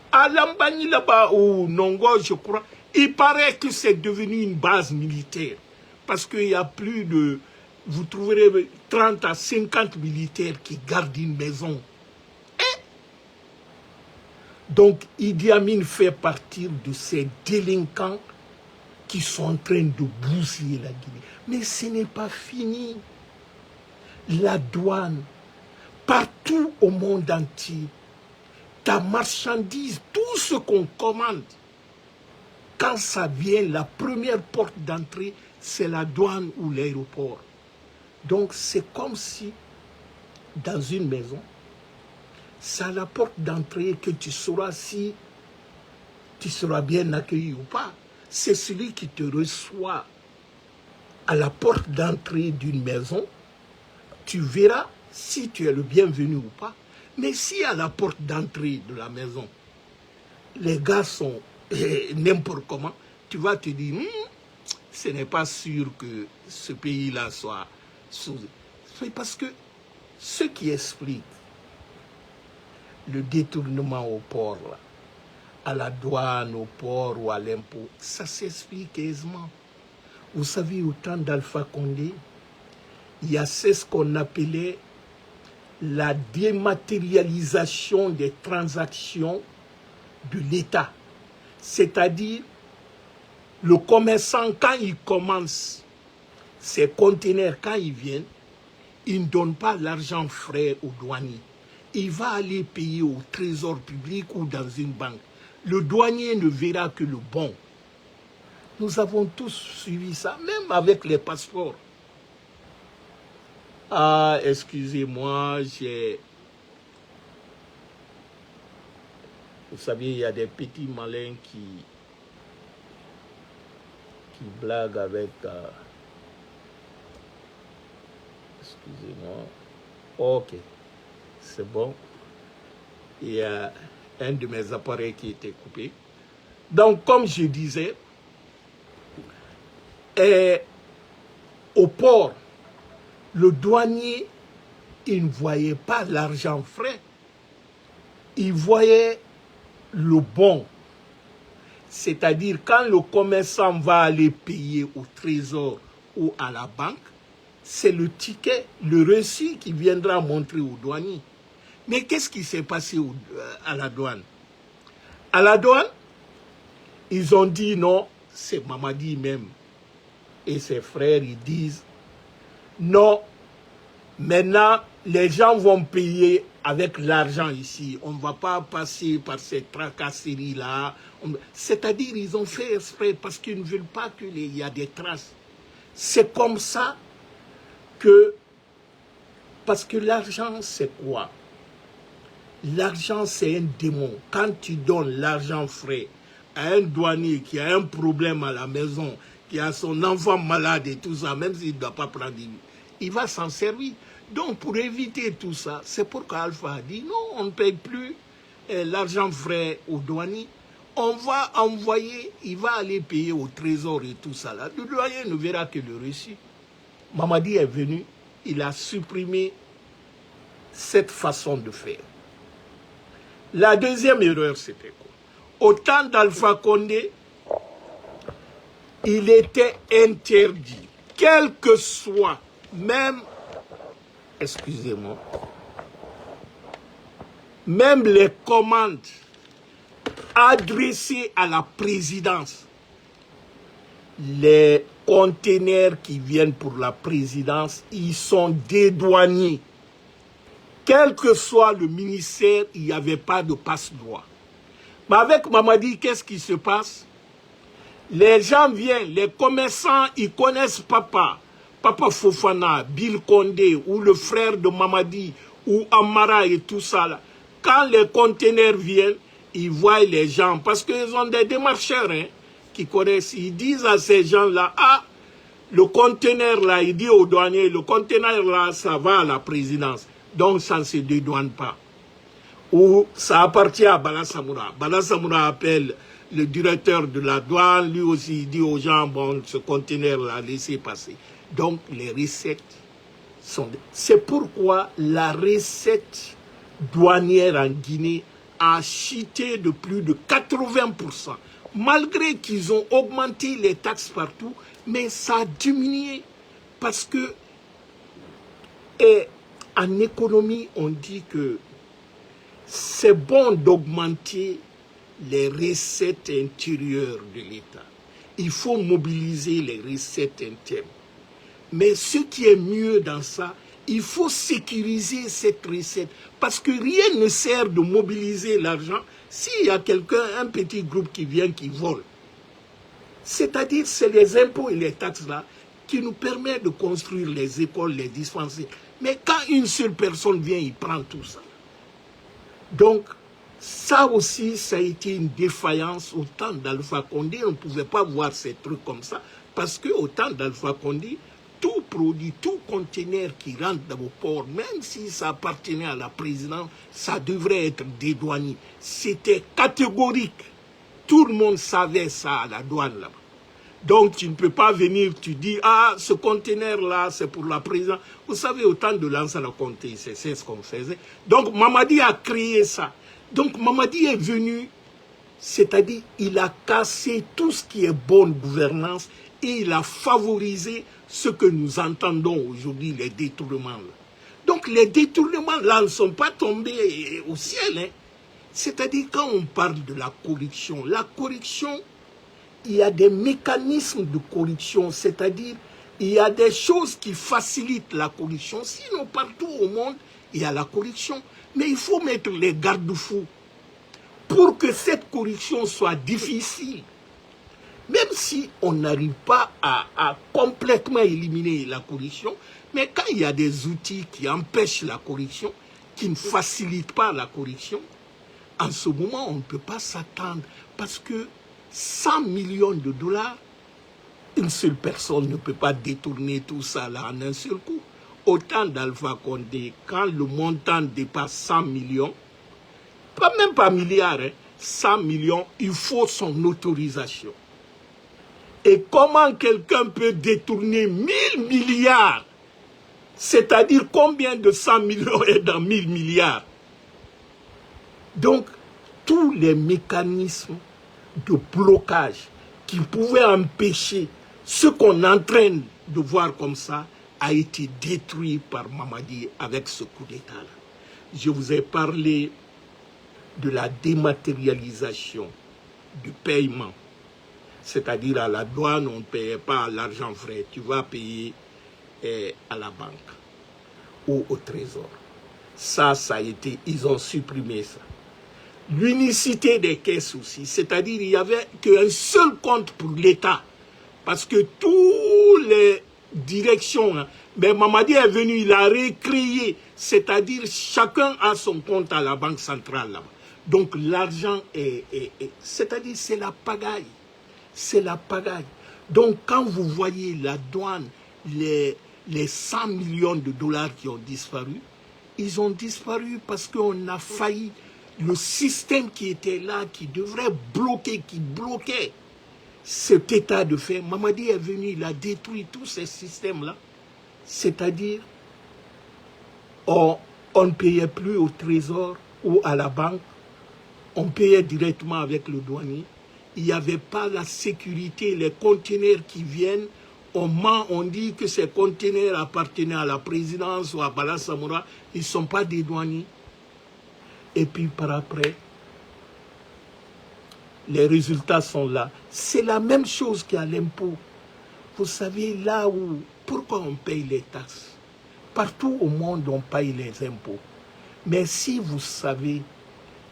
À Lambani, là-bas, au Nongo, je crois, il paraît que c'est devenu une base militaire. Parce qu'il y a plus de... Vous trouverez 30 à 50 militaires qui gardent une maison. Donc, Idi Amin fait partie de ces délinquants qui sont en train de bousiller la Guinée. Mais ce n'est pas fini. La douane, partout au monde entier, ta marchandise, tout ce qu'on commande, quand ça vient, la première porte d'entrée, c'est la douane ou l'aéroport. Donc c'est comme si, dans une maison, c'est à la porte d'entrée que tu sauras si tu seras bien accueilli ou pas. C'est celui qui te reçoit à la porte d'entrée d'une maison. Tu verras si tu es le bienvenu ou pas. Mais si à la porte d'entrée de la maison, les gars sont n'importe comment, tu vas te dire, ce n'est pas sûr que ce pays-là soit sous... C'est parce que ce qui explique le détournement au port, là, à la douane, au port ou à l'impôt, ça s'explique aisément. Vous savez, au temps d'Alpha Condé, il y a ce qu'on appelait la dématérialisation des transactions de l'État. C'est-à-dire, le commerçant, quand il commence ses conteneurs, quand ils viennent, il ne donne pas l'argent frais aux douaniers. Il va aller payer au trésor public ou dans une banque. Le douanier ne verra que le bon. Nous avons tous suivi ça, même avec les passeports. Ah, excusez-moi, vous savez, il y a des petits malins qui blaguent avec... Excusez-moi. Ok, c'est bon. Il y a un de mes appareils qui était coupé. Donc, comme je disais, au port, le douanier, il ne voyait pas l'argent frais. Il voyait le bon. C'est-à-dire, quand le commerçant va aller payer au trésor ou à la banque, c'est le ticket, le reçu qui viendra montrer au douanier. Mais qu'est-ce qui s'est passé à la douane? À la douane, ils ont dit non, c'est Mamadi même. Et ses frères, ils disent non, maintenant, les gens vont payer avec l'argent ici. On ne va pas passer par ces tracasseries-là. C'est-à-dire, ils ont fait exprès parce qu'ils ne veulent pas qu'il y ait des traces. C'est comme ça que... Parce que l'argent, c'est quoi? L'argent, c'est un démon. Quand tu donnes l'argent frais à un douanier qui a un problème à la maison, qui a son enfant malade et tout ça, même s'il ne doit pas prendre, il va s'en servir. Donc, pour éviter tout ça, c'est pourquoi Alpha a dit, non, on ne paye plus l'argent frais aux douaniers. On va envoyer, il va aller payer au trésor et tout ça. Là. Le douanier ne verra que le reçu. Mamadi est venu, il a supprimé cette façon de faire. La deuxième erreur, c'était quoi? Au temps d'Alpha Condé, il était interdit, quel que soit, même, excusez-moi, même les commandes adressées à la présidence, les conteneurs qui viennent pour la présidence, ils sont dédouanés. Quel que soit le ministère, il n'y avait pas de passe-droit. Mais avec Mamadi, qu'est-ce qui se passe? Les gens viennent, les commerçants, ils connaissent Papa Fofana, Bill Condé, ou le frère de Mamadi, ou Amara et tout ça. Là. Quand les conteneurs viennent, ils voient les gens, parce qu'ils ont des démarcheurs hein, qui connaissent. Ils disent à ces gens-là, ah, le conteneur là, il dit au douanier, le conteneur là, ça va à la présidence. Donc, ça ne se dédouane pas. Ou ça appartient à Bala Samoura. Bala Samoura appelle le directeur de la douane, lui aussi il dit aux gens, bon, ce conteneur-là, laissez passer. Donc, les recettes sont... C'est pourquoi la recette douanière en Guinée a chuté de plus de 80%. Malgré qu'ils ont augmenté les taxes partout, mais ça a diminué. Parce que... en économie, on dit que c'est bon d'augmenter les recettes intérieures de l'État. Il faut mobiliser les recettes internes. Mais ce qui est mieux dans ça, il faut sécuriser cette recette. Parce que rien ne sert de mobiliser l'argent s'il y a quelqu'un, un petit groupe qui vient, qui vole. C'est-à-dire, c'est les impôts et les taxes là qui nous permettent de construire les écoles, les dispensaires. Mais quand une seule personne vient, il prend tout ça. Donc, ça aussi, ça a été une défaillance au temps d'Alpha Condé. On ne pouvait pas voir ces trucs comme ça. Parce qu'au temps d'Alpha Condé, tout produit, tout conteneur qui rentre dans vos ports, même si ça appartenait à la présidence, ça devrait être dédouané. C'était catégorique. Tout le monde savait ça à la douane là-bas. Donc tu ne peux pas venir, tu dis, ah, ce conteneur-là, c'est pour la présidence. Vous savez, autant de Lansana Conté, c'est ce qu'on faisait. Donc Mamadi a créé ça. Donc Mamadi est venu, c'est-à-dire il a cassé tout ce qui est bonne gouvernance et il a favorisé ce que nous entendons aujourd'hui, les détournements. Là. Donc les détournements là ne sont pas tombés au ciel. Hein. C'est-à-dire quand on parle de la corruption, il y a des mécanismes de corruption, c'est-à-dire il y a des choses qui facilitent la corruption. Sinon, partout au monde, il y a la corruption. Mais il faut mettre les garde-fous pour que cette corruption soit difficile. Même si on n'arrive pas à complètement éliminer la corruption, mais quand il y a des outils qui empêchent la corruption, qui ne facilitent pas la corruption, en ce moment, on ne peut pas s'attendre parce que 100 millions de dollars, une seule personne ne peut pas détourner tout ça là en un seul coup. Autant d'Alpha Condé, quand le montant dépasse 100 millions, même pas milliards, hein, 100 millions, il faut son autorisation. Et comment quelqu'un peut détourner 1000 milliards? C'est-à-dire combien de 100 millions est dans 1000 milliards? Donc, tous les mécanismes de blocage qui pouvaient empêcher ce qu'on est en train de voir comme ça a été détruit par Mamadi avec ce coup d'État. Je vous ai parlé de la dématérialisation du paiement. C'est-à-dire à la douane, on ne payait pas l'argent frais. Tu vas payer à la banque ou au trésor. Ça a été, ils ont supprimé ça. L'unicité des caisses aussi, c'est-à-dire il n'y avait qu'un seul compte pour l'État. Parce que toutes les directions, hein, mais Mamadi est venu, il a recréé, c'est-à-dire chacun a son compte à la banque centrale là-bas. Donc l'argent c'est-à-dire c'est la pagaille. C'est la pagaille. Donc quand vous voyez la douane, les 100 millions de dollars qui ont disparu, ils ont disparu parce qu'on a failli. Le système qui était là, qui devrait bloquer, qui bloquait cet état de fait, Mamadi est venu, il a détruit tous ces systèmes-là. C'est-à-dire, on ne payait plus au trésor ou à la banque, on payait directement avec le douanier. Il n'y avait pas la sécurité, les conteneurs qui viennent, on dit que ces conteneurs appartenaient à la présidence ou à Bala Samoura, ils ne sont pas des douaniers. Et puis par après, les résultats sont là. C'est la même chose qu'à l'impôt. Vous savez, là où, pourquoi on paye les taxes? Partout au monde, on paye les impôts. Mais si vous savez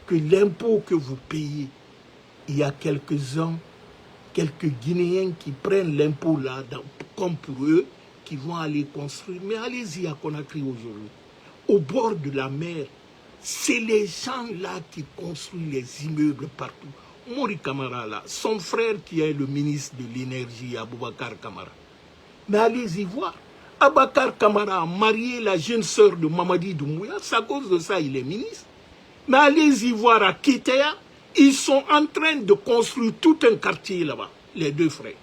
que l'impôt que vous payez, il y a quelques-uns, quelques Guinéens qui prennent l'impôt là, comme pour eux, qui vont aller construire. Mais allez-y à Conakry aujourd'hui, au bord de la mer. C'est les gens-là qui construisent les immeubles partout. Mori Kamara, là, son frère qui est le ministre de l'énergie, Aboubacar Kamara. Mais allez-y voir. Aboubacar Kamara a marié la jeune sœur de Mamadi Doumbouya. C'est à cause de ça il est ministre. Mais allez-y voir à Kétéa. Ils sont en train de construire tout un quartier là-bas, les deux frères.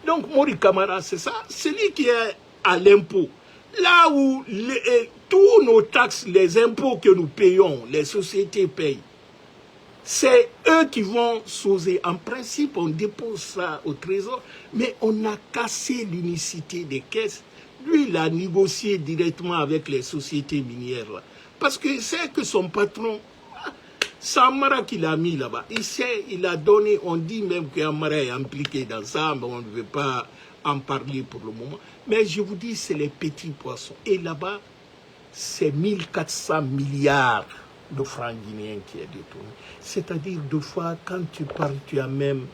Donc Mori Kamara, c'est ça. C'est lui qui est à l'impôt. Là où tous nos taxes, les impôts que nous payons, les sociétés payent, c'est eux qui vont sauver. En principe, on dépose ça au trésor, mais on a cassé l'unicité des caisses. Lui, il a négocié directement avec les sociétés minières. Là, parce que c'est que son patron, c'est Amara qui l'a mis là-bas. Il a donné, on dit même qu'Amara est impliqué dans ça, mais on ne veut pas en parler pour le moment. Mais je vous dis, c'est les petits poissons. Et là-bas, c'est 1400 milliards de francs guinéens qui est détourné. C'est-à-dire, deux fois, quand tu parles, tu as même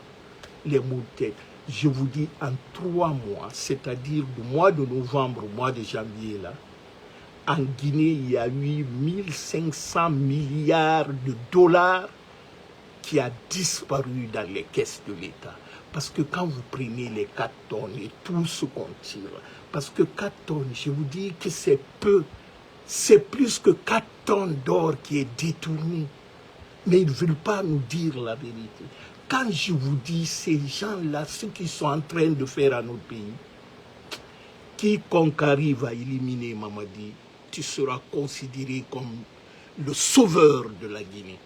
les mots de tête. Je vous dis, en 3 mois, c'est-à-dire du mois de novembre au mois de janvier, là, en Guinée, il y a eu 1500 milliards de dollars qui a disparu dans les caisses de l'État. Parce que quand vous prenez les 4 tonnes et tout ce qu'on tire, parce que 4 tonnes, je vous dis que c'est peu, c'est plus que 4 tonnes d'or qui est détourné. Mais ils ne veulent pas nous dire la vérité. Quand je vous dis ces gens-là, ce qu'ils sont en train de faire à notre pays, quiconque arrive à éliminer Mamadi, tu seras considéré comme le sauveur de la Guinée.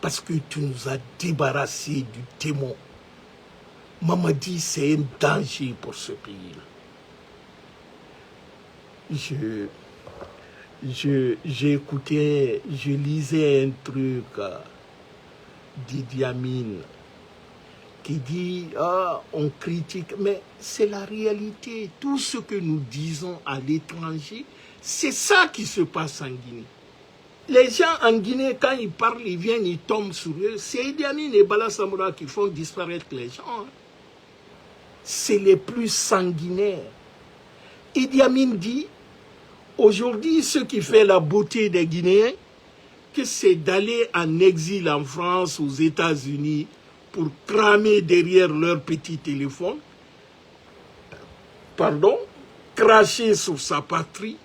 Parce que tu nous as débarrassés du démon. Mamadi, c'est un danger pour ce pays-là. J'écoutais, je lisais un truc d'Idi Amin qui dit on critique, mais c'est la réalité. Tout ce que nous disons à l'étranger, c'est ça qui se passe en Guinée. Les gens en Guinée, quand ils parlent, ils viennent, ils tombent sur eux. C'est Idi Amin et Bala Samoura qui font disparaître les gens. C'est les plus sanguinaires. Idi Amin dit, aujourd'hui, ce qui fait la beauté des Guinéens, que c'est d'aller en exil en France, aux États-Unis, pour cramer derrière leur petit téléphone, cracher sur sa patrie,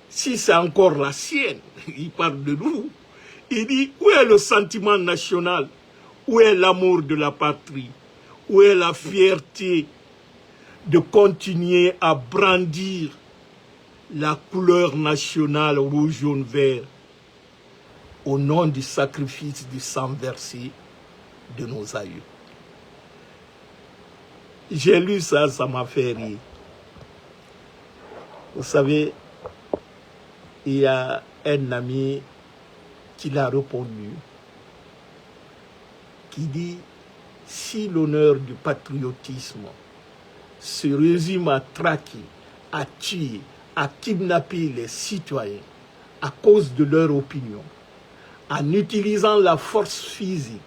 si c'est encore la sienne. Il parle de nous. Il dit, où est le sentiment national? Où est l'amour de la patrie? Où est la fierté de continuer à brandir la couleur nationale rouge, jaune, vert au nom du sacrifice du sang versé de nos aïeux? J'ai lu ça, ça m'a fait rire. Vous savez, il y a un ami qui l'a répondu, qui dit, si l'honneur du patriotisme se résume à traquer, à tuer, à kidnapper les citoyens à cause de leur opinion, en utilisant la force physique,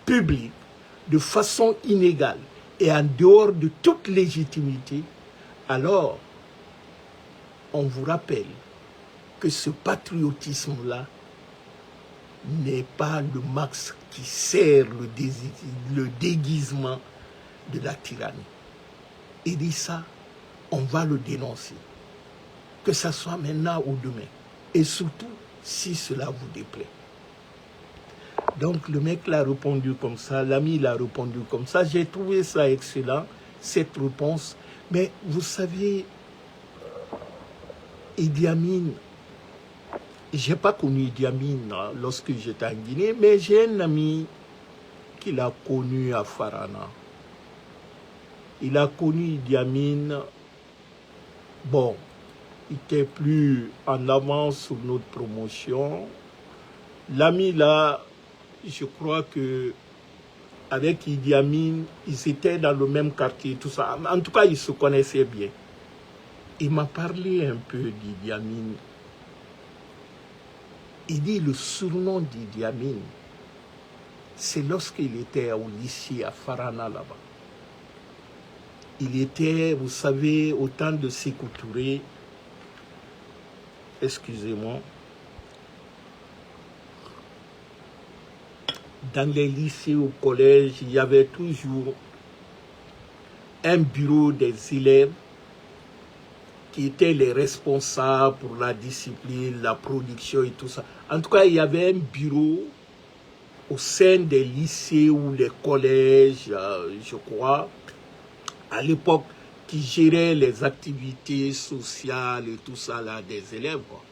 publique, de façon inégale et en dehors de toute légitimité, alors on vous rappelle que ce patriotisme-là n'est pas le max qui sert le déguisement de la tyrannie. Et dit ça, on va le dénoncer. Que ça soit maintenant ou demain. Et surtout, si cela vous déplaît. Donc le mec l'a répondu comme ça, l'ami l'a répondu comme ça. J'ai trouvé ça excellent, cette réponse. Mais vous savez, Idi Amin, je n'ai pas connu Idi Amin lorsque j'étais en Guinée, mais j'ai un ami qui l'a connu à Farana. Il a connu Idi Amin, bon, il était plus en avance sur notre promotion. L'ami là, je crois que avec Idi Amin, ils étaient dans le même quartier, tout ça. En tout cas, ils se connaissaient bien. Il m'a parlé un peu d'Idi Amin. Il dit le surnom d'Idi Amin, c'est lorsqu'il était au lycée à Farana là-bas. Il était, vous savez, au temps de Sékou Touré, excusez-moi, dans les lycées, au collège, il y avait toujours un bureau des élèves qui étaient les responsables pour la discipline, la production et tout ça. En tout cas, il y avait un bureau au sein des lycées ou des collèges, je crois, à l'époque, qui gérait les activités sociales et tout ça là des élèves, quoi.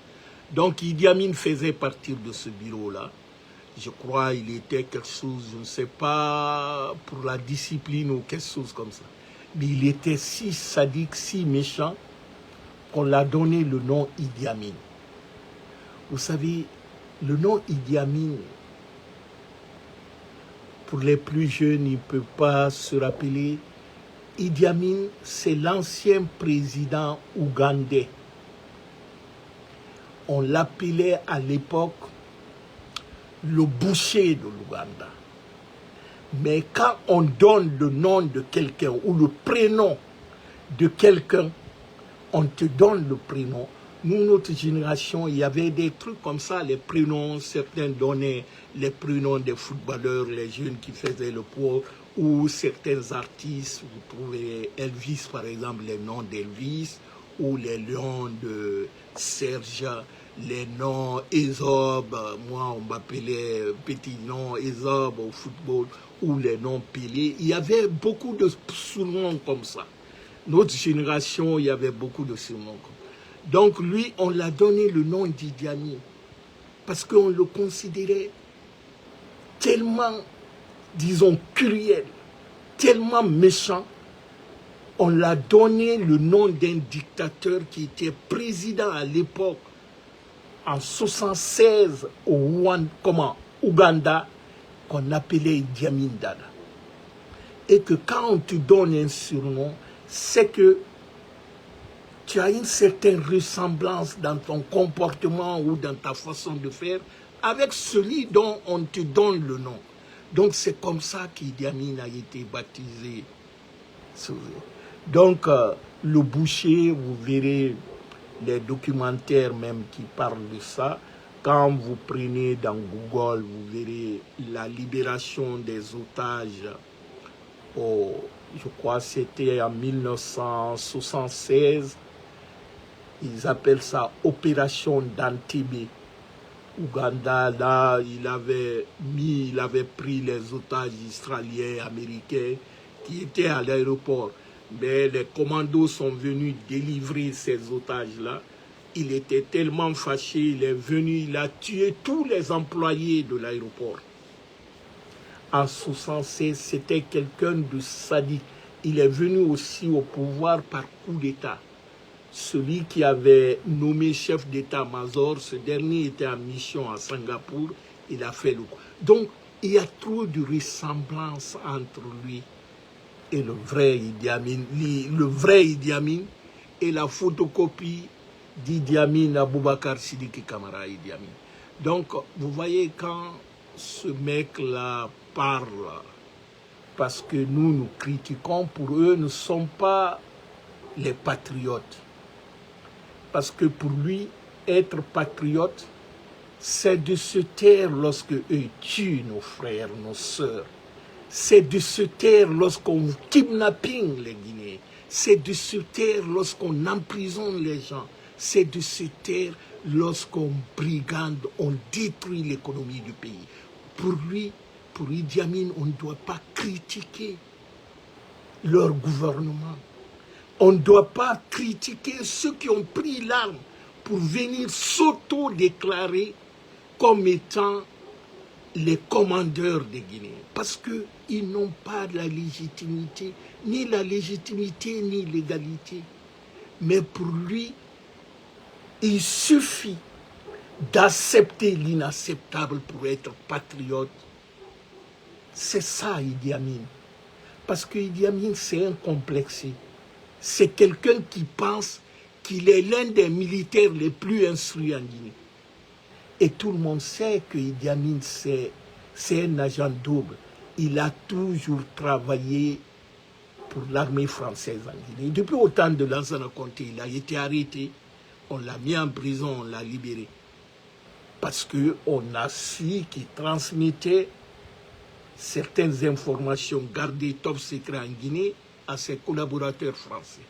Donc Idi Amin faisait partie de ce bureau-là. Je crois il était quelque chose, je ne sais pas, pour la discipline ou quelque chose comme ça. Mais il était si sadique, si méchant, qu'on l'a donné le nom Idi Amin. Vous savez, le nom Idi Amin, pour les plus jeunes, ils ne peuvent pas se rappeler. Idi Amin, c'est l'ancien président ougandais. On l'appelait à l'époque le boucher de l'Ouganda. Mais quand on donne le nom de quelqu'un ou le prénom de quelqu'un, on te donne le prénom, Nous, notre génération, il y avait des trucs comme ça, les prénoms, certains donnaient les prénoms des footballeurs, les jeunes qui faisaient le poids, ou certains artistes, vous trouvez Elvis par exemple, les noms d'Elvis, ou les noms de Serge, les noms Ezob, moi on m'appelait petit nom Ezob au football, ou les noms Pelé. Il y avait beaucoup de surnoms comme ça. Notre génération, il y avait beaucoup de surnoms comme ça. Donc lui, on l'a donné le nom d'Idi Amin, parce qu'on le considérait tellement, disons, cruel, tellement méchant. On l'a donné le nom d'un dictateur qui était président à l'époque, en 1976, au Ouganda, qu'on appelait Idi Amin Dada. Et que quand on te donne un surnom, c'est que tu as une certaine ressemblance dans ton comportement ou dans ta façon de faire avec celui dont on te donne le nom. Donc c'est comme ça qu'Idi Amin a été baptisé. Donc le boucher, vous verrez les documentaires même qui parlent de ça. Quand vous prenez dans Google, vous verrez la libération des otages. Je crois que c'était en 1976. Ils appellent ça Opération d'Antibé. Ouganda, là, il avait pris les otages israéliens, américains, qui étaient à l'aéroport. Mais les commandos sont venus délivrer ces otages-là. Il était tellement fâché, il est venu, il a tué tous les employés de l'aéroport. En 1976, c'était quelqu'un de sadique. Il est venu aussi au pouvoir par coup d'État. Celui qui avait nommé chef d'état-major, ce dernier était en mission à Singapour, il a fait le coup. Donc, il y a trop de ressemblance entre lui et le vrai Idi Amin. Le vrai Idi Amin et la photocopie d'Idi Amin Abubakar Sidiki Kamara Idi Amin. Donc, vous voyez, quand ce mec-là parle, parce que nous critiquons, pour eux, ne sont pas les patriotes. Parce que pour lui, être patriote, c'est de se taire lorsque eux tuent nos frères, nos sœurs. C'est de se taire lorsqu'on kidnapping les Guinéens. C'est de se taire lorsqu'on emprisonne les gens. C'est de se taire lorsqu'on brigande, on détruit l'économie du pays. Pour lui, pour Idi Amin, on ne doit pas critiquer leur gouvernement. On ne doit pas critiquer ceux qui ont pris l'arme pour venir s'auto-déclarer comme étant les commandeurs des Guinéens. Parce qu'ils n'ont pas la légitimité, ni l'égalité. Mais pour lui, il suffit d'accepter l'inacceptable pour être patriote. C'est ça Idi Amin. Parce que Idi Amin, c'est un complexé. C'est quelqu'un qui pense qu'il est l'un des militaires les plus instruits en Guinée. Et tout le monde sait que Idi Amin, c'est un agent double. Il a toujours travaillé pour l'armée française en Guinée. Depuis au temps de Lansana Conté, il a été arrêté, on l'a mis en prison, on l'a libéré. Parce qu'on a su qu'il transmettait certaines informations gardées top secret en Guinée à ses collaborateurs français.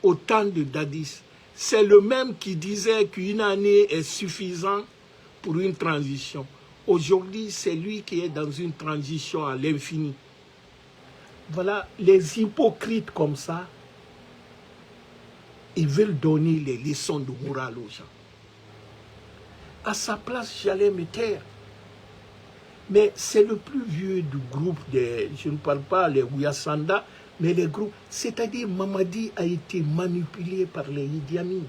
Au temps de Dadis, c'est le même qui disait qu'une année est suffisante pour une transition. Aujourd'hui, c'est lui qui est dans une transition à l'infini. Voilà, les hypocrites comme ça, ils veulent donner les leçons de morale aux gens. À sa place, j'allais me taire. Mais c'est le plus vieux du groupe des, je ne parle pas les Ouyasanda, mais les groupes, c'est-à-dire Mamadi a été manipulé par les Idi Amin.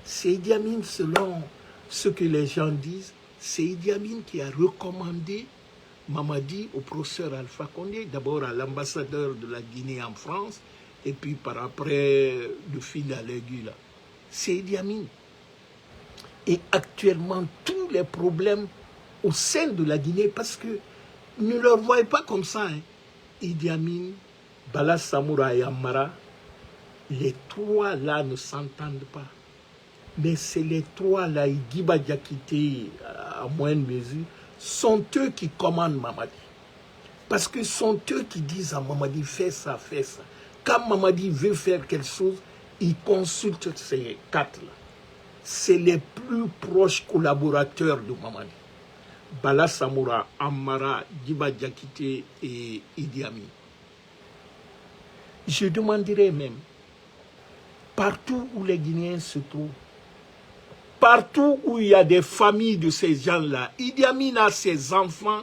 C'est Idi Amin, selon ce que les gens disent, c'est Idi Amin qui a recommandé Mamadi au professeur Alpha Condé, d'abord à l'ambassadeur de la Guinée en France, et puis par après, de fil à l'aiguille. C'est Idi Amin. Et actuellement, tous les problèmes au sein de la Guinée, parce que ne leur voyez pas comme ça, hein. Idi Amin, Bala Samoura et Amara, Les trois là ne s'entendent pas. Mais c'est les trois là, Guiba Diakité, à moindre mesure, sont eux qui commandent Mamadi. Parce que sont eux qui disent à Mamadi, fais ça, fais ça. Quand Mamadi veut faire quelque chose, il consulte ces quatre-là. C'est les plus proches collaborateurs de Mamadi. Bala Samoura, Amara, Guiba Diakité et Idi Amin. Je demanderais même, partout où les Guinéens se trouvent, partout où il y a des familles de ces gens-là, Idi Amin a ses enfants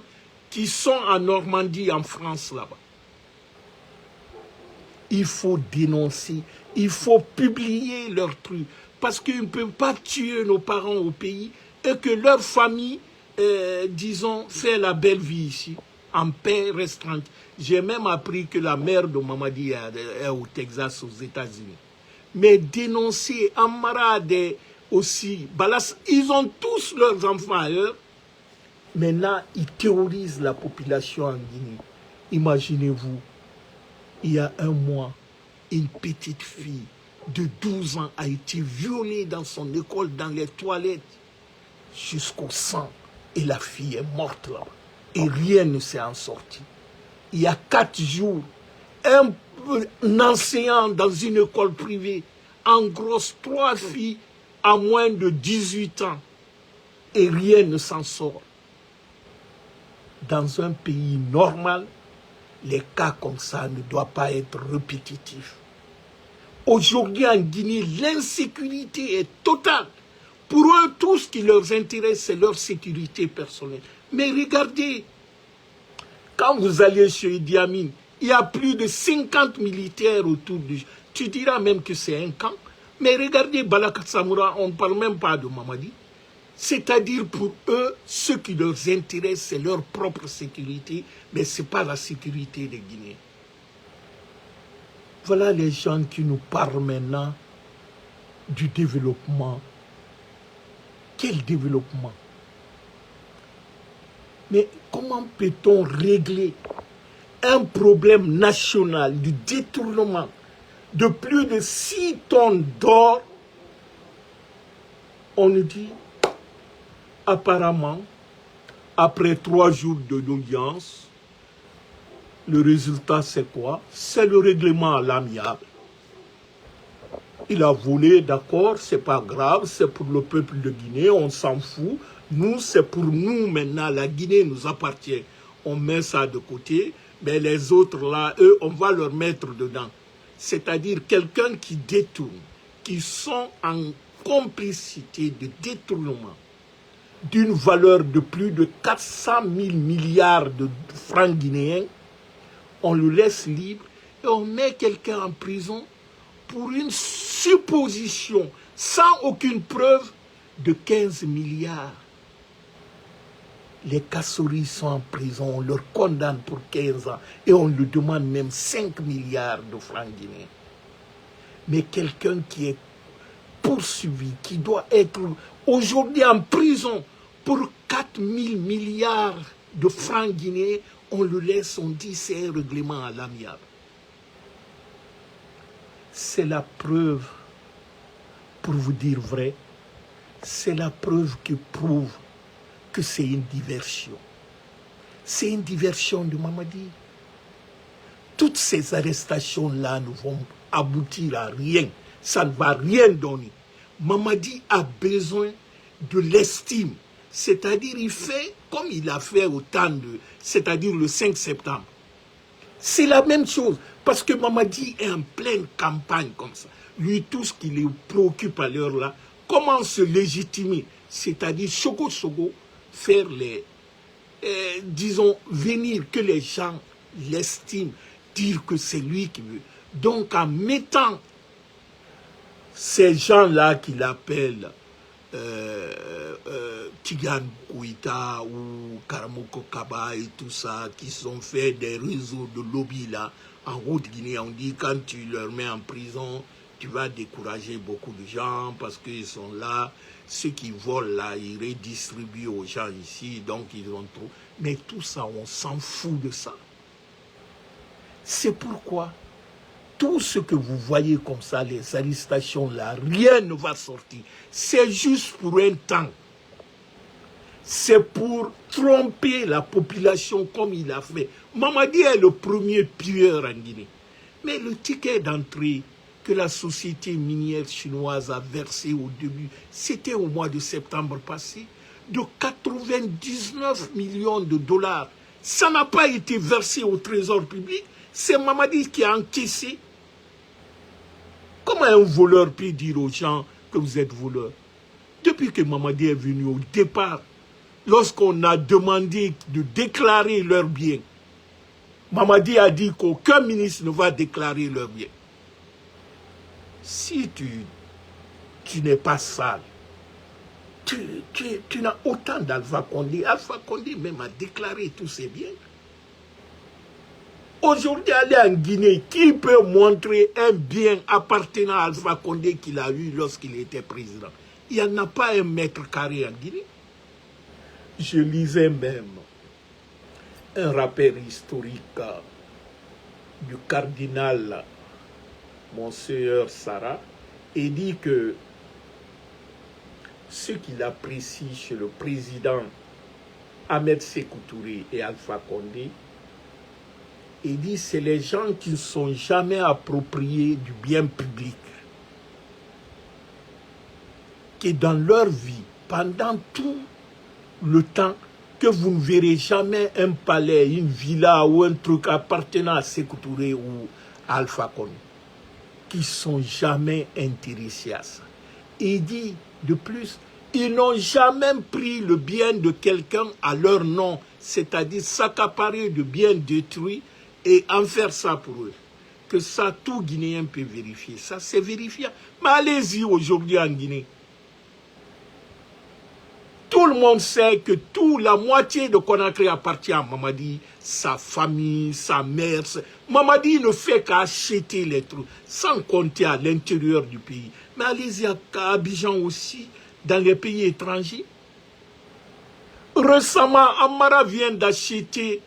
qui sont en Normandie, en France, là-bas. Il faut dénoncer, il faut publier leurs trucs, parce qu'ils ne peuvent pas tuer nos parents au pays et que leur famille, disons, fait la belle vie ici, en paix restreinte. J'ai même appris que la mère de Mamadi est au Texas, aux États-Unis. Mais dénoncer, Amara aussi, Balas, ils ont tous leurs enfants ailleurs. Maintenant, ils terrorisent la population en Guinée. Imaginez-vous, il y a un mois, une petite fille de 12 ans a été violée dans son école, dans les toilettes, jusqu'au sang. Et la fille est morte là-bas. Et rien ne s'est en sorti. Il y a 4 jours, un enseignant dans une école privée engrosse 3 filles à moins de 18 ans. Et rien ne s'en sort. Dans un pays normal, les cas comme ça ne doivent pas être répétitifs. Aujourd'hui en Guinée, l'insécurité est totale. Pour eux, tout ce qui leur intéresse, c'est leur sécurité personnelle. Mais regardez, quand vous allez chez Idi Amin, il y a plus de 50 militaires autour du... Tu diras même que c'est un camp. Mais regardez Balaka Samoura, on ne parle même pas de Mamadi. C'est-à-dire pour eux, ce qui leur intéresse, c'est leur propre sécurité, mais ce n'est pas la sécurité des Guinéens. Voilà les gens qui nous parlent maintenant du développement. Quel développement? Mais comment peut-on régler un problème national du détournement de plus de 6 tonnes d'or? On nous dit, apparemment, après 3 jours d'audience, le résultat c'est quoi? C'est le règlement à l'amiable. Il a volé, d'accord, c'est pas grave, c'est pour le peuple de Guinée, on s'en fout. Nous, c'est pour nous maintenant, la Guinée nous appartient. On met ça de côté, mais les autres là, eux, on va leur mettre dedans. C'est-à-dire quelqu'un qui détourne, qui sont en complicité de détournement d'une valeur de plus de 400 000 milliards de francs guinéens, on le laisse libre et on met quelqu'un en prison pour une supposition, sans aucune preuve, de 15 milliards. Les Kassori sont en prison, on leur condamne pour 15 ans et on lui demande même 5 milliards de francs guinéens. Mais quelqu'un qui est poursuivi, qui doit être aujourd'hui en prison pour 4 000 milliards de francs guinéens, on le laisse, on dit c'est un règlement à l'amiable. C'est la preuve, pour vous dire vrai, c'est la preuve qui prouve que c'est une diversion. C'est une diversion de Mamadi. Toutes ces arrestations-là ne vont aboutir à rien. Ça ne va rien donner. Mamadi a besoin de l'estime. C'est-à-dire, il fait comme il a fait au temps de... C'est-à-dire le 5 septembre. C'est la même chose. Parce que Mamadi est en pleine campagne comme ça. Lui, tout ce qui le préoccupe à l'heure là, comment se légitimer. C'est-à-dire, chogo, faire les... disons, venir que les gens l'estiment, dire que c'est lui qui veut. Donc, en mettant ces gens-là qu'il appelle Tigan Kouita ou Karamoko Kaba et tout ça, qui sont faits des réseaux de lobby là, en Haute-Guinée, on dit quand tu leur mets en prison, tu vas décourager beaucoup de gens parce qu'ils sont là, ceux qui volent là, ils redistribuent aux gens ici, donc ils ont trop. Mais tout ça, on s'en fout de ça. C'est pourquoi tout ce que vous voyez comme ça, les arrestations là, rien ne va sortir. C'est juste pour un temps. C'est pour tromper la population comme il a fait. Mamadi est le premier pilleur en Guinée. Mais le ticket d'entrée que la société minière chinoise a versé au début, c'était au mois de septembre passé, de 99 millions de dollars. Ça n'a pas été versé au trésor public. C'est Mamadi qui a encaissé. Comment un voleur peut dire aux gens que vous êtes voleur? Depuis que Mamadi est venu au départ, lorsqu'on a demandé de déclarer leurs biens, Mamadi a dit qu'aucun ministre ne va déclarer leurs biens. Si tu n'es pas sale, tu n'as autant d'Alpha Condé. Alpha Condé même a déclaré tous ses biens. Aujourd'hui, aller en Guinée, qui peut montrer un bien appartenant à Alpha Condé qu'il a eu lorsqu'il était président? Il n'y en a pas un mètre carré en Guinée. Je lisais même un rappel historique du cardinal Monseigneur Sarah et dit que ce qu'il apprécie chez le président Ahmed Sékou Touré et Alpha Condé, il dit c'est les gens qui ne sont jamais appropriés du bien public, qui dans leur vie, pendant tout le temps, que vous ne verrez jamais un palais, une villa ou un truc appartenant à Sékou Touré ou à Alpha Condé, qui ne sont jamais intéressés à ça. Et il dit, de plus, ils n'ont jamais pris le bien de quelqu'un à leur nom, c'est-à-dire s'accaparer de biens détruits et en faire ça pour eux. Que ça, tout Guinéen peut vérifier. Ça, c'est vérifiable. Mais allez-y aujourd'hui en Guinée. Tout le monde sait que la moitié de Conakry appartient à Mamadi, sa famille, sa mère. Mamadi ne fait qu'acheter les trucs, sans compter à l'intérieur du pays. Mais allez-y à Abidjan aussi, dans les pays étrangers. Récemment, Amara vient d'acheter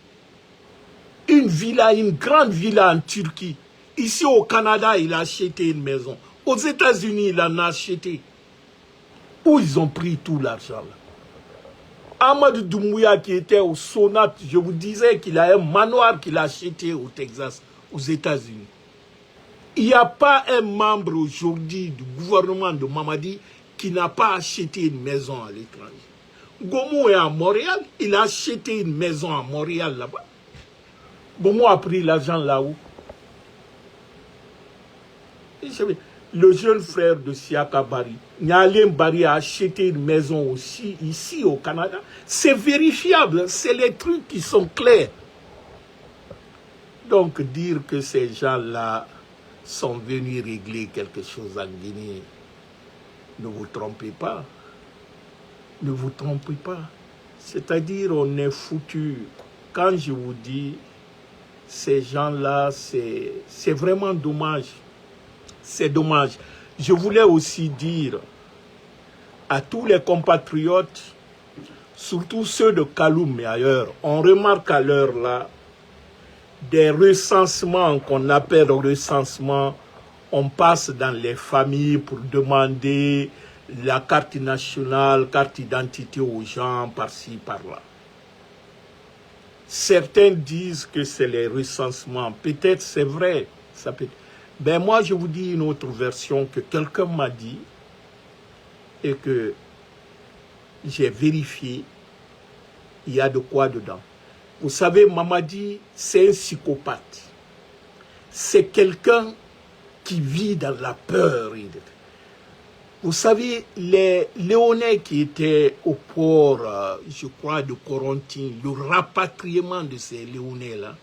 une villa, une grande villa en Turquie. Ici au Canada, il a acheté une maison. Aux États-Unis, il en a acheté. Où ils ont pris tout l'argent là? Amadou Doumbouya qui était au Sonat, je vous disais qu'il a un manoir qu'il a acheté au Texas, aux États-Unis. Il n'y a pas un membre aujourd'hui du gouvernement de Mamadi qui n'a pas acheté une maison à l'étranger. Gomu est à Montréal, il a acheté une maison à Montréal là-bas. Gomu a pris l'argent là-haut. Le jeune frère de Siaka Bari, Nyalem Bari, a acheté une maison aussi ici au Canada. C'est vérifiable, c'est les trucs qui sont clairs. Donc dire que ces gens-là sont venus régler quelque chose en Guinée, ne vous trompez pas. Ne vous trompez pas. C'est-à-dire on est foutu. Quand je vous dis, ces gens-là, c'est vraiment dommage. C'est dommage. Je voulais aussi dire à tous les compatriotes, surtout ceux de Kaloum et ailleurs, on remarque à l'heure là des recensements qu'on appelle recensements. On passe dans les familles pour demander la carte nationale, carte d'identité aux gens par-ci, par-là. Certains disent que c'est les recensements. Peut-être c'est vrai. Ça peut... Ben moi, je vous dis une autre version que quelqu'un m'a dit et que j'ai vérifié. Il y a de quoi dedans. Vous savez, Mamadi, c'est un psychopathe. C'est quelqu'un qui vit dans la peur. Vous savez, les Léonais qui étaient au port, je crois, de Corentin, le rapatriement de ces Léonais-là,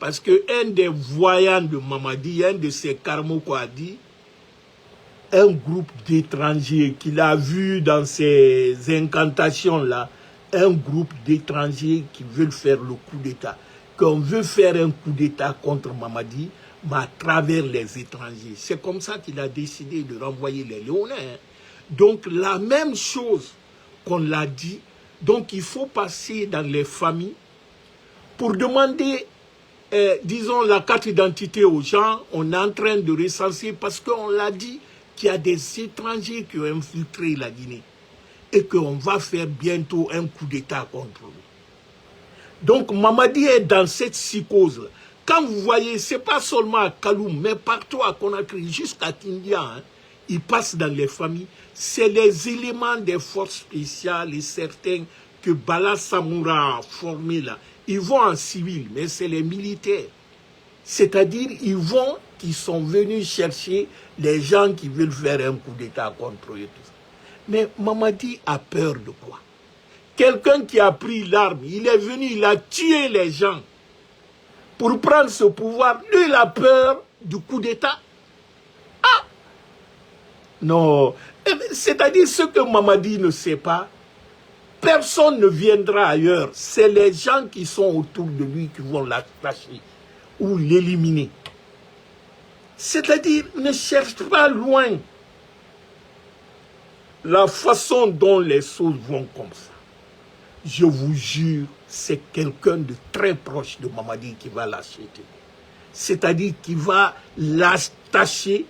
parce qu'un des voyants de Mamadi, un de ses carmoko a dit, un groupe d'étrangers qu'il a vu dans ces incantations-là, un groupe d'étrangers qui veulent faire le coup d'État. Qu'on veut faire un coup d'État contre Mamadi, mais à travers les étrangers. C'est comme ça qu'il a décidé de renvoyer les Léonais. Donc la même chose qu'on l'a dit, donc il faut passer dans les familles pour demander disons, la carte d'identité aux gens, on est en train de recenser parce qu'on l'a dit qu'il y a des étrangers qui ont infiltré la Guinée et qu'on va faire bientôt un coup d'État contre eux. Donc Mamadi est dans cette psychose-là. Quand vous voyez, ce n'est pas seulement à Kaloum, mais partout à Conakry, jusqu'à Tindia, hein, ils passent dans les familles. C'est les éléments des forces spéciales et certains que Bala Samoura a formés là. Ils vont en civil, mais c'est les militaires. C'est-à-dire, ils sont venus chercher les gens qui veulent faire un coup d'État contre eux. Tout ça. Mais Mamadi a peur de quoi? Quelqu'un qui a pris l'arme, il est venu, il a tué les gens. Pour prendre ce pouvoir, lui, il a peur du coup d'État. Ah! Non. C'est-à-dire, ce que Mamadi ne sait pas, personne ne viendra ailleurs. C'est les gens qui sont autour de lui qui vont l'attacher ou l'éliminer. C'est-à-dire, ne cherche pas loin la façon dont les choses vont comme ça. Je vous jure, c'est quelqu'un de très proche de Mamadi qui va l'acheter. C'est-à-dire qu'il va l'attacher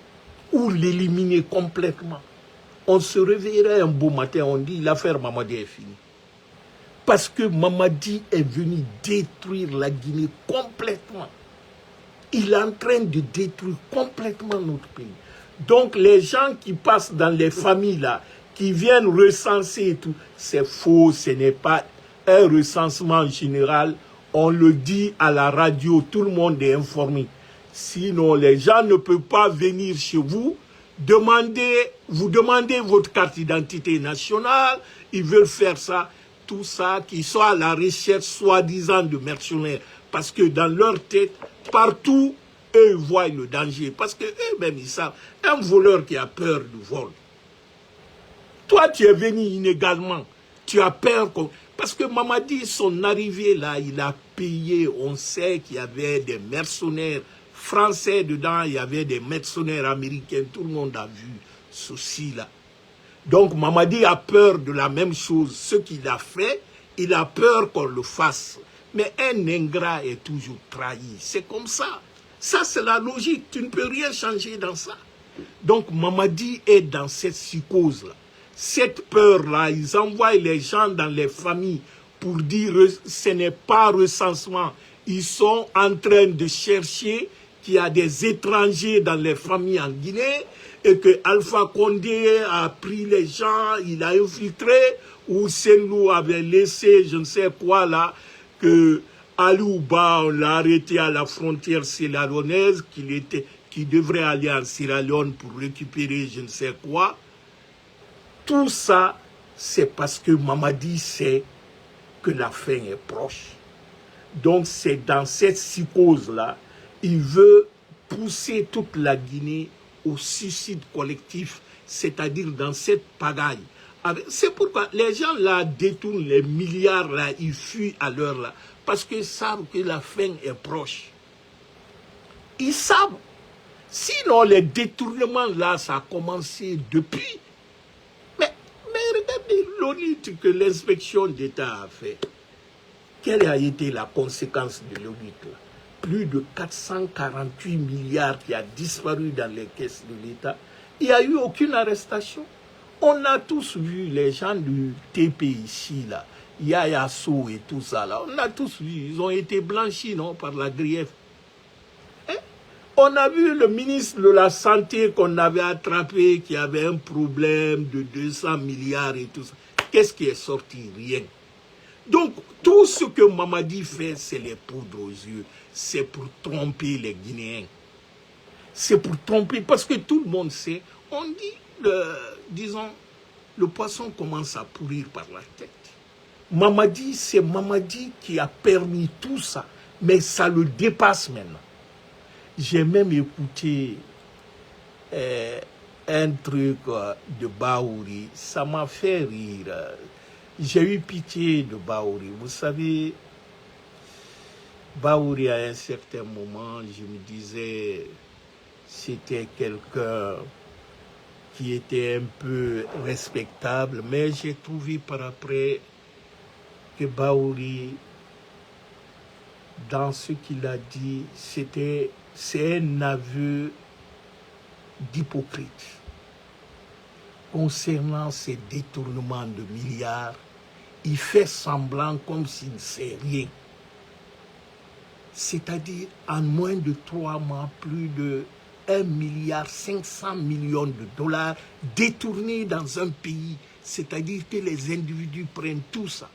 ou l'éliminer complètement. On se réveillerait un beau matin, on dit l'affaire Mamadi est finie. Parce que Mamadi est venu détruire la Guinée complètement. Il est en train de détruire complètement notre pays. Donc les gens qui passent dans les familles là, qui viennent recenser et tout, c'est faux, ce n'est pas un recensement général. On le dit à la radio, tout le monde est informé. Sinon, les gens ne peuvent pas venir chez vous, vous demandez votre carte d'identité nationale, ils veulent faire ça, tout ça, qui soit à la recherche soi-disant de mercenaires. Parce que dans leur tête, partout, eux voient le danger. Parce qu'eux-mêmes, ils savent, un voleur qui a peur du vol. Toi, tu es venu inégalement. Tu as peur. Parce que Mamadi, son arrivée là, il a payé. On sait qu'il y avait des mercenaires français dedans. Il y avait des mercenaires américains. Tout le monde a vu ceci là. Donc Mamadi a peur de la même chose. Ce qu'il a fait, il a peur qu'on le fasse. Mais un ingrat est toujours trahi. C'est comme ça. Ça, c'est la logique. Tu ne peux rien changer dans ça. Donc Mamadi est dans cette psychose-là. Cette peur-là, ils envoient les gens dans les familles pour dire ce n'est pas recensement. Ils sont en train de chercher qu'il y a des étrangers dans les familles en Guinée et que Alpha Condé a pris les gens, il a infiltré, ou Senlou avait laissé je ne sais quoi là, que Alouba, on l'a arrêté à la frontière sierra-léonaise, qu'il devrait aller en Sierra Leone pour récupérer je ne sais quoi. Tout ça, c'est parce que Mamadi sait que la fin est proche. Donc c'est dans cette psychose-là, il veut pousser toute la Guinée au suicide collectif, c'est-à-dire dans cette pagaille. C'est pourquoi les gens là détournent les milliards là, ils fuient à l'heure là, parce qu'ils savent que la fin est proche. Ils savent. Sinon les détournements là, ça a commencé depuis. Mais regardez l'audit que l'inspection d'État a fait. Quelle a été la conséquence de l'audit là? Plus de 448 milliards qui a disparu dans les caisses de l'État. Il n'y a eu aucune arrestation. On a tous vu les gens du TP ici, là, Yaya Sow et tout ça, là. On a tous vu, ils ont été blanchis, non, par la grief. Hein? On a vu le ministre de la Santé qu'on avait attrapé, qui avait un problème de 200 milliards et tout ça. Qu'est-ce qui est sorti? Rien. Donc, tout ce que Mamadi fait, c'est les poudres aux yeux. C'est pour tromper les Guinéens. C'est pour tromper, parce que tout le monde sait, on dit, disons, le poisson commence à pourrir par la tête. Mamadi, c'est Mamadi qui a permis tout ça, mais ça le dépasse maintenant. J'ai même écouté un truc de Baouri, ça m'a fait rire. J'ai eu pitié de Baouri. Vous savez, Baouri, à un certain moment, je me disais, c'était quelqu'un qui était un peu respectable, mais j'ai trouvé par après que Baouri dans ce qu'il a dit, c'est un aveu d'hypocrite. Concernant ces détournements de milliards, il fait semblant comme s'il ne sait rien. C'est-à-dire, en moins de 3 mois, plus de 1,5 milliard de dollars détournés dans un pays. C'est-à-dire que les individus prennent tout ça.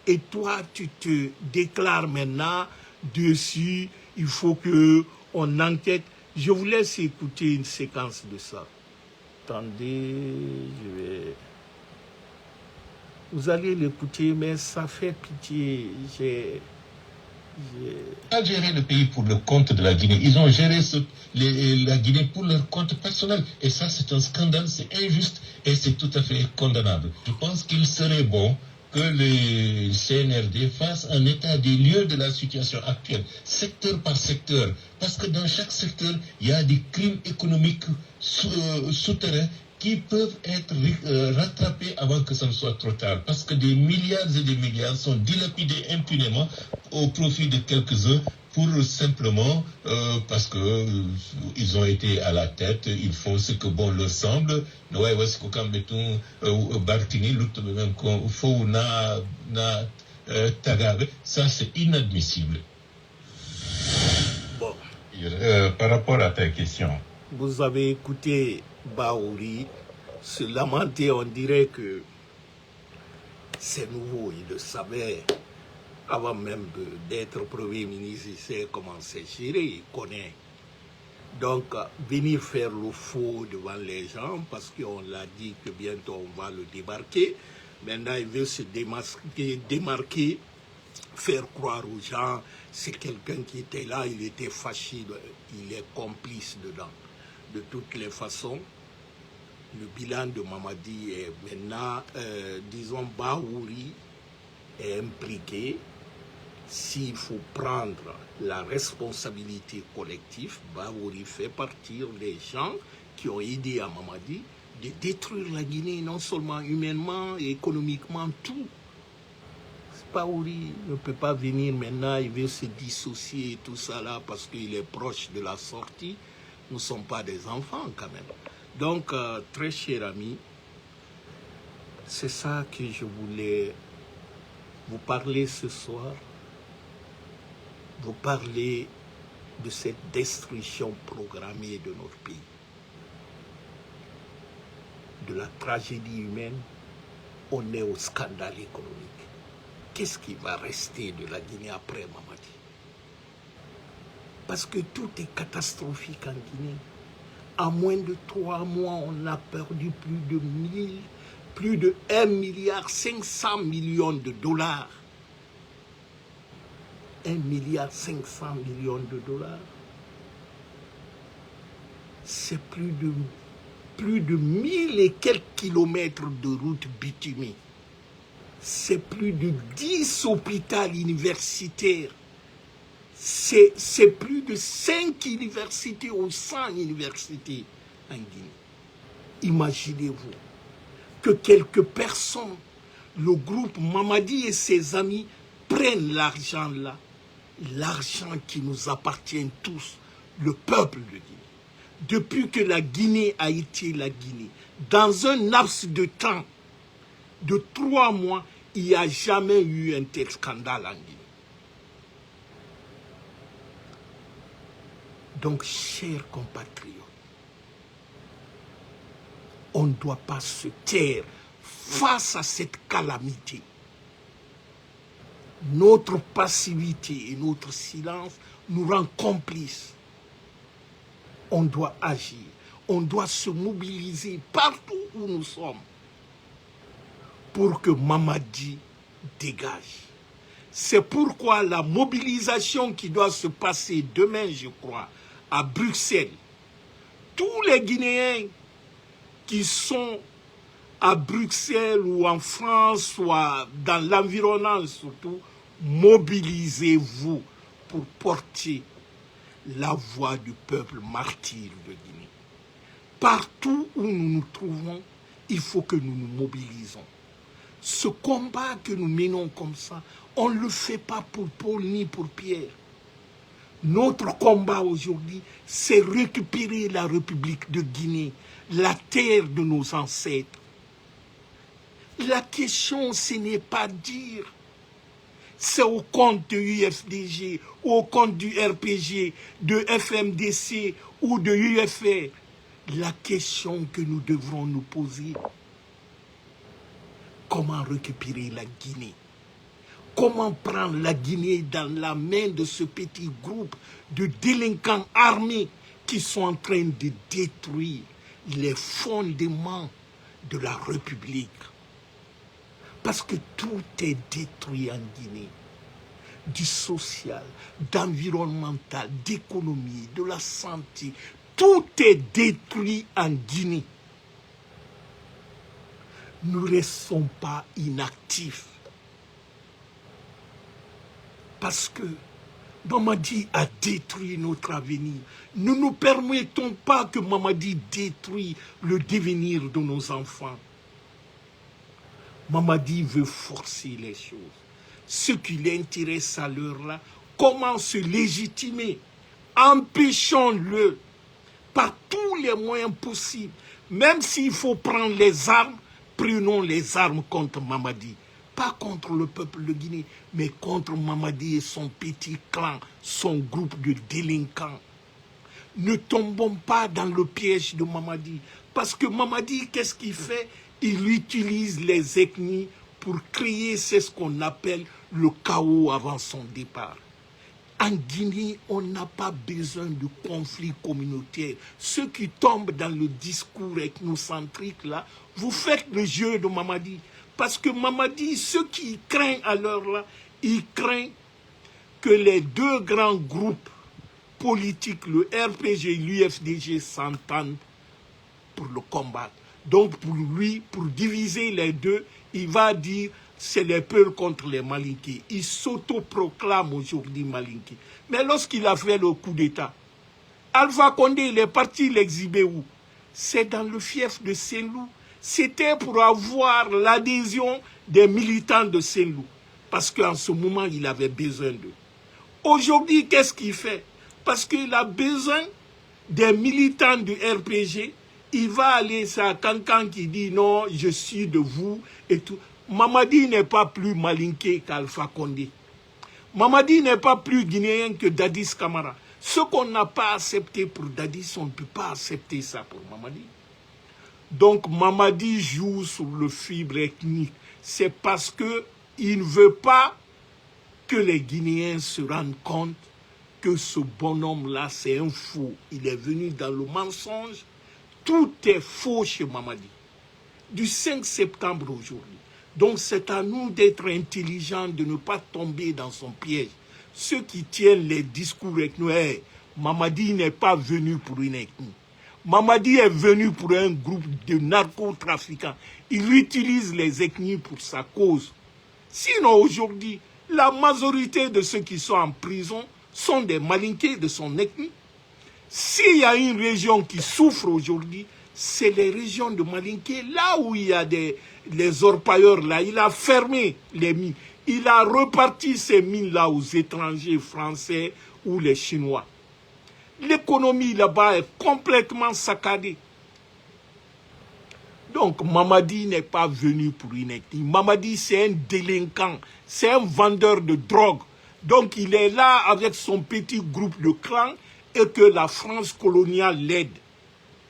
Et toi, tu te déclares maintenant dessus, il faut qu'on enquête. Je vous laisse écouter une séquence de ça. Attendez, vous allez l'écouter, mais ça fait pitié. Pas gérer le pays pour le compte de la Guinée. Ils ont géré la Guinée pour leur compte personnel. Et ça, c'est un scandale, c'est injuste et c'est tout à fait condamnable. Je pense qu'il serait bon que le CNRD fasse un état des lieux de la situation actuelle, secteur par secteur. Parce que dans chaque secteur, il y a des crimes économiques souterrains qui peuvent être rattrapés avant que ça ne soit trop tard. Parce que des milliards et des milliards sont dilapidés impunément au profit de quelques-uns pour simplement, parce que ils ont été à la tête, ils font ce que bon leur semble. Ça, c'est inadmissible. Bon. Par rapport à ta question. Vous avez écouté Bahouri se lamenter, on dirait que c'est nouveau, il le savait. Avant même d'être Premier ministre, il sait comment c'est géré, il connaît. Donc, venir faire le faux devant les gens, parce qu'on l'a dit que bientôt on va le débarquer. Maintenant, il veut se démarquer, faire croire aux gens, c'est quelqu'un qui était là, il était fâché, il est complice dedans. De toutes les façons, le bilan de Mamadi est maintenant, disons, Bahouri est impliqué. S'il faut prendre la responsabilité collective, Bahouri fait partir des gens qui ont aidé à Mamadi de détruire la Guinée, non seulement humainement et économiquement, tout. Bahouri ne peut pas venir maintenant, il veut se dissocier et tout ça là parce qu'il est proche de la sortie. Nous ne sommes pas des enfants quand même. Donc, très cher ami, c'est ça que je voulais vous parler ce soir. Vous parler de cette destruction programmée de notre pays, de la tragédie humaine. On est au scandale économique. Qu'est-ce qui va rester de la Guinée après Mamadi? Parce que tout est catastrophique en Guinée. En moins de 3 mois, on a perdu plus de 1,5 milliard de dollars. 1,5 milliard de dollars. C'est plus de 1000 et quelques kilomètres de route bitumée. C'est plus de 10 hôpitaux universitaires. C'est plus de 5 universités ou 100 universités en Guinée. Imaginez-vous que quelques personnes, le groupe Mamadi et ses amis, prennent l'argent là, l'argent qui nous appartient tous, le peuple de Guinée. Depuis que la Guinée a été la Guinée, dans un laps de temps de 3 mois, il n'y a jamais eu un tel scandale en Guinée. Donc, chers compatriotes, on ne doit pas se taire face à cette calamité. Notre passivité et notre silence nous rend complices. On doit agir, on doit se mobiliser partout où nous sommes pour que Mamadi dégage. C'est pourquoi la mobilisation qui doit se passer demain, je crois, à Bruxelles, tous les Guinéens qui sont à Bruxelles ou en France ou dans l'environnement surtout, mobilisez-vous pour porter la voix du peuple martyr de Guinée. Partout où nous nous trouvons, il faut que nous nous mobilisons. Ce combat que nous menons comme ça, on ne le fait pas pour Paul ni pour Pierre. Notre combat aujourd'hui, c'est récupérer la République de Guinée, la terre de nos ancêtres. La question, ce n'est pas dire, c'est au compte de l'UFDG, au compte du RPG, de FMDC ou de l'UFR. La question que nous devrons nous poser, comment récupérer la Guinée? Comment prendre la Guinée dans la main de ce petit groupe de délinquants armés qui sont en train de détruire les fondements de la République? Parce que tout est détruit en Guinée. Du social, d'environnemental, d'économie, de la santé. Tout est détruit en Guinée. Nous ne restons pas inactifs. Parce que Mamadi a détruit notre avenir. Nous ne permettons pas que Mamadi détruise le devenir de nos enfants. Mamadi veut forcer les choses. Ce qui l'intéresse à l'heure là, comment se légitimer? Empêchons-le par tous les moyens possibles. Même s'il faut prendre les armes, prenons les armes contre Mamadi. Pas contre le peuple de Guinée, mais contre Mamadi et son petit clan, son groupe de délinquants. Ne tombons pas dans le piège de Mamadi. Parce que Mamadi, qu'est-ce qu'il fait? Il utilise les ethnies pour créer ce qu'on appelle le chaos avant son départ. En Guinée, on n'a pas besoin de conflits communautaires. Ceux qui tombent dans le discours ethnocentrique, là, vous faites le jeu de Mamadi. Parce que Mamadi, ceux qui craignent à l'heure là, ils craignent que les deux grands groupes politiques, le RPG et l'UFDG, s'entendent pour le combattre. Donc pour lui, pour diviser les deux, il va dire c'est les peurs contre les Malinqués. Il s'autoproclame aujourd'hui Malinké. Mais lorsqu'il a fait le coup d'État, Alpha Condé, il est parti l'exhiber où? C'est dans le fief de Saint-Loup. C'était pour avoir l'adhésion des militants de Saint-Loup. Parce qu'en ce moment, il avait besoin d'eux. Aujourd'hui, qu'est-ce qu'il fait? Parce qu'il a besoin des militants du RPG. Il va aller à Cancan qui dit non, je suis de vous et tout. Mamadi n'est pas plus malinqué qu'Alpha Condé. Mamadi n'est pas plus guinéen que Dadis Camara. Ce qu'on n'a pas accepté pour Dadis, on ne peut pas accepter ça pour Mamadi. Donc Mamadi joue sur le fibre ethnique. C'est parce qu'il ne veut pas que les Guinéens se rendent compte que ce bonhomme-là, c'est un faux. Il est venu dans le mensonge. Tout est faux chez Mamadi. Du 5 septembre aujourd'hui. Donc c'est à nous d'être intelligents, de ne pas tomber dans son piège. Ceux qui tiennent les discours ethniques, Mamadi n'est pas venu pour une ethnie. Mamadi est venu pour un groupe de narcotrafiquants. Il utilise les ethnies pour sa cause. Sinon aujourd'hui, la majorité de ceux qui sont en prison sont des Malinqués de son ethnie. S'il y a une région qui souffre aujourd'hui, c'est les régions de Malinké, là où il y a les orpailleurs, là, il a fermé les mines. Il a reparti ces mines-là aux étrangers français ou les Chinois. L'économie là-bas est complètement saccadée. Donc Mamadi n'est pas venu pour une ethnie. Mamadi, c'est un délinquant, c'est un vendeur de drogue. Donc il est là avec son petit groupe de clans et que la France coloniale l'aide.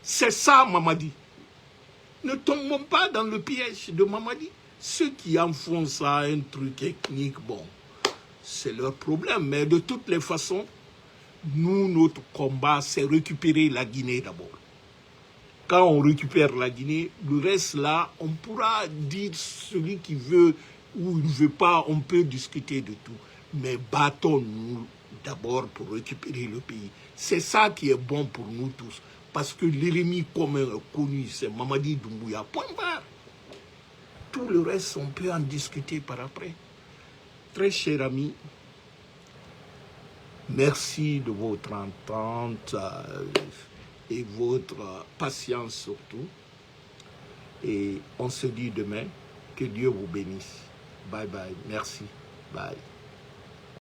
C'est ça Mamadi. Ne tombons pas dans le piège de Mamadi. Ceux qui en font ça un truc ethnique, bon, c'est leur problème. Mais de toutes les façons, nous, notre combat, c'est récupérer la Guinée d'abord. Quand on récupère la Guinée, le reste là, on pourra dire celui qui veut ou ne veut pas, on peut discuter de tout. Mais battons-nous d'abord pour récupérer le pays. C'est ça qui est bon pour nous tous. Parce que l'ennemi commun connu, c'est Mamadi Doumbouya. Point barre. Tout le reste, on peut en discuter par après. Très cher ami, merci de votre entente et votre patience surtout. Et on se dit demain, que Dieu vous bénisse. Bye bye, merci, bye.